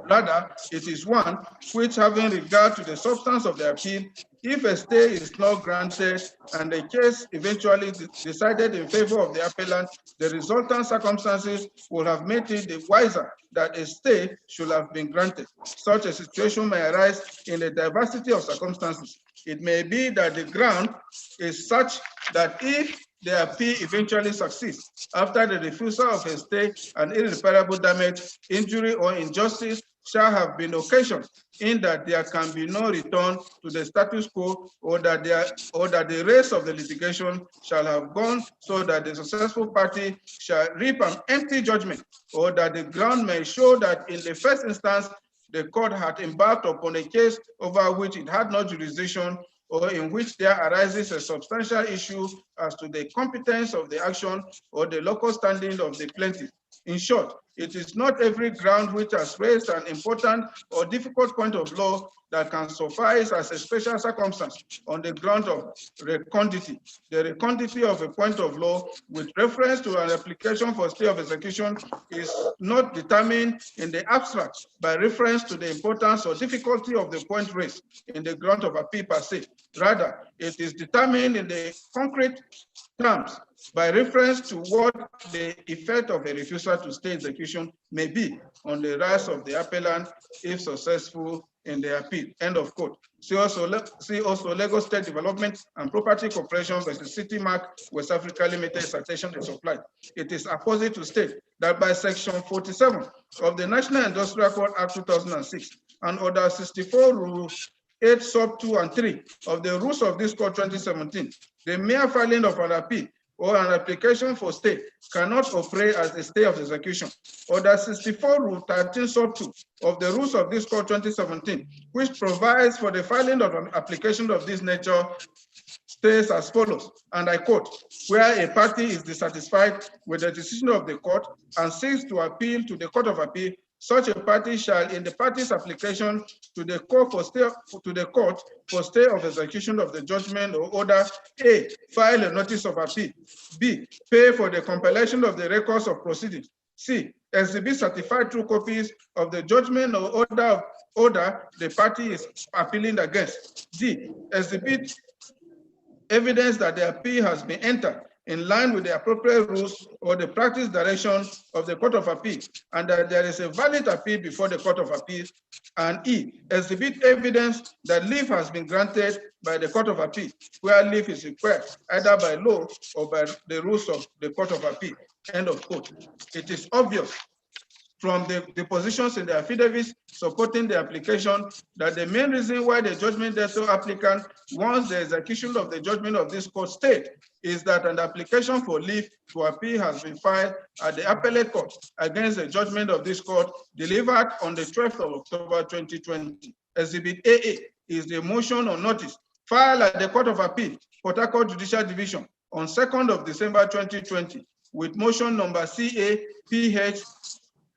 Speaker 1: Rather, it is one which, having regard to the substance of the appeal, if a stay is not granted and the case eventually decided in favor of the appellant, the resultant circumstances would have made it wiser that a stay should have been granted. Such a situation may arise in a diversity of circumstances. It may be that the ground is such that if the appeal eventually succeeds, after the refusal of a stay, an irreparable damage, injury, or injustice shall have been occasioned, in that there can be no return to the status quo, or that the race of the litigation shall have gone, so that the successful party shall reap an empty judgment, or that the ground may show that in the first instance the court had embarked upon a case over which it had no jurisdiction, or in which there arises a substantial issue as to the competence of the action or the local standing of the plaintiff. In short, it is not every ground which has raised an important or difficult point of law that can suffice as a special circumstance on the ground of recondity. The recondity of a point of law with reference to an application for stay of execution is not determined in the abstract by reference to the importance or difficulty of the point raised in the ground of appeal per se. Rather, it is determined in the concrete terms by reference to what the effect of a refusal to stay execution may be on the rights of the appellant if successful in the appeal. End of quote. See also Lagos State Development and Property Corporation versus City Mark West Africa Limited citation is supplied. It is apposite to state that by section 47 of the National Industrial Code Act 2006 and order 64 rule 8 sub 2 and 3 of the rules of this code 2017, the mere filing of an appeal or an application for stay cannot operate as a stay of execution. Order 64 rule 13 sub 2 of the rules of this code 2017, which provides for the filing of an application of this nature, states as follows, and I quote, where a party is dissatisfied with the decision of the court and seeks to appeal to the Court of Appeal, such a party shall, in the party's application to the court for stay of execution of the judgment or order, A, file a notice of appeal, B, pay for the compilation of the records of proceedings, C, exhibit certified true copies of the judgment or order the party is appealing against, D, exhibit evidence that the appeal has been entered in line with the appropriate rules or the practice direction of the Court of Appeal, and that there is a valid appeal before the Court of Appeal, and E, exhibit evidence that leave has been granted by the Court of Appeal, where leave is required, either by law or by the rules of the Court of Appeal, end of quote. It is obvious from the positions in the affidavits supporting the application that the main reason why the judgment debtor applicant wants the execution of the judgment of this court state is that an application for leave to appeal has been filed at the appellate court against the judgment of this court delivered on the 12th of October 2020. Exhibit AA is the motion or notice filed at the Court of Appeal, Port Harcourt Judicial Division on 2nd of December 2020 with motion number CAPH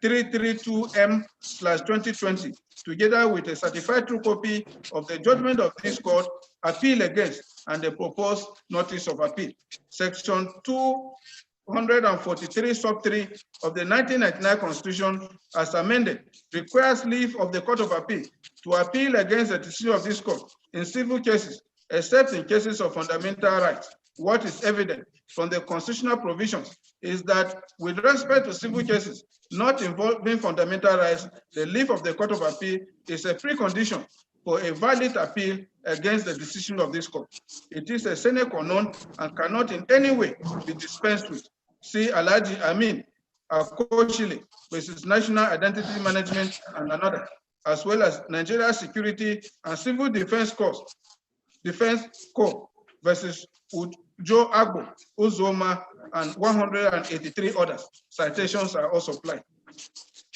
Speaker 1: 332M/2020, together with a certified true copy of the judgment of this court, appeal against, and the proposed notice of appeal. Section 243 sub 3 of the 1999 Constitution, as amended, requires leave of the Court of Appeal to appeal against the decision of this court in civil cases, except in cases of fundamental rights. What is evident from the constitutional provisions is that with respect to civil cases not involving fundamental rights, the leave of the Court of Appeal is a precondition for a valid appeal against the decision of this court. It is a sine qua non and cannot in any way be dispensed with. See Alhaji Amin Akochile versus National Identity Management and another, as well as Nigeria Security and Civil Defense Corps versus Joe Agbo, Uzoma, and 183 others. Citations are also applied.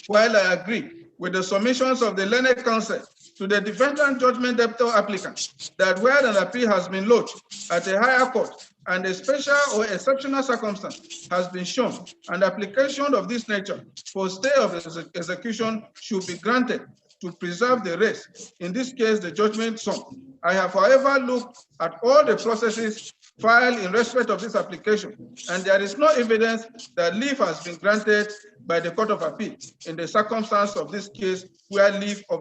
Speaker 1: While I agree with the submissions of the learned counsel to the defendant judgment debtor applicant that where an appeal has been lodged at a higher court and a special or exceptional circumstance has been shown, an application of this nature for stay of execution should be granted to preserve the rest, in this case, the judgment sum. I have, however, looked at all the processes filed in respect of this application, and there is no evidence that leave has been granted by the Court of Appeal in the circumstance of this case where leave to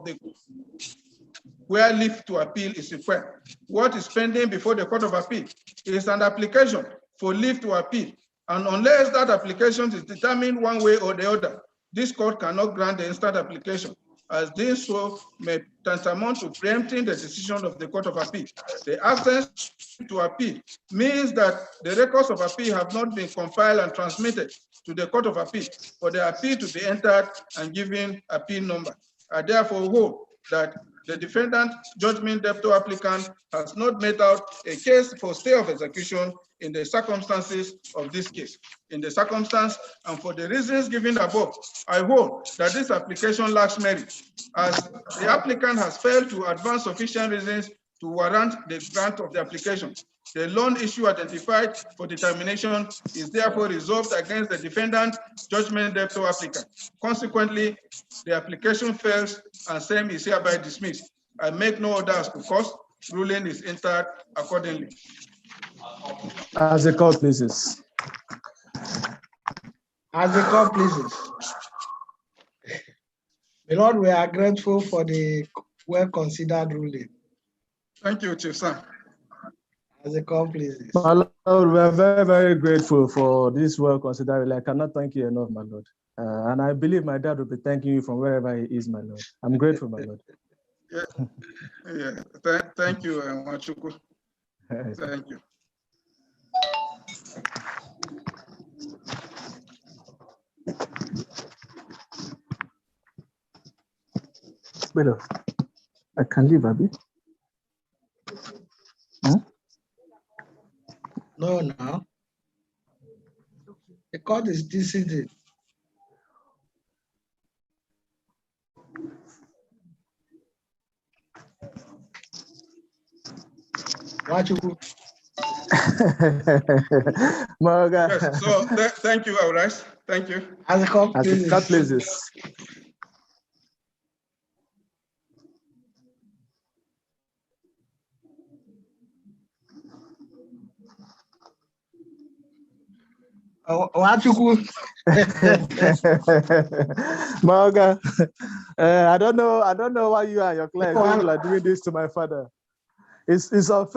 Speaker 1: appeal is required. What is pending before the Court of Appeal is an application for leave to appeal, and unless that application is determined one way or the other, this court cannot grant the instant application, as doing so may tantamount to preempting the decision of the Court of Appeal. The absence to appeal means that the records of appeal have not been compiled and transmitted to the Court of Appeal for the appeal to be entered and given appeal number. I therefore hold that the defendant judgment debtor applicant has not made out a case for stay of execution in the circumstances of this case. In the circumstance and for the reasons given above, I hold that this application lacks merit, as the applicant has failed to advance sufficient reasons to warrant the grant of the application. The loan issue identified for determination is therefore resolved against the defendant, judgment debtor applicant. Consequently, the application fails and same is hereby dismissed. I make no order as to cause. Ruling is entered accordingly.
Speaker 6: As the court pleases.
Speaker 7: As the court pleases. My Lord, we are grateful for the well-considered ruling.
Speaker 1: Thank you, Chief Sam.
Speaker 7: As the court pleases.
Speaker 6: My Lord, we are very, very grateful for this well-considered ruling. I cannot thank you enough, my Lord. And I believe my dad will be thanking you from wherever he is, my Lord. I'm grateful, my Lord.
Speaker 1: Thank you, Nwachukwu. Thank you.
Speaker 6: Wait up. I can leave, Abby.
Speaker 7: No, no. The court is decided. Nwachukwu.
Speaker 6: Moga.
Speaker 1: Yes, so thank you, Aurice. Thank you.
Speaker 7: As the court
Speaker 6: As the court pleases.
Speaker 7: Nwachukwu.
Speaker 6: Moga. I don't know why you and your client people are doing this to my father. It's unfair.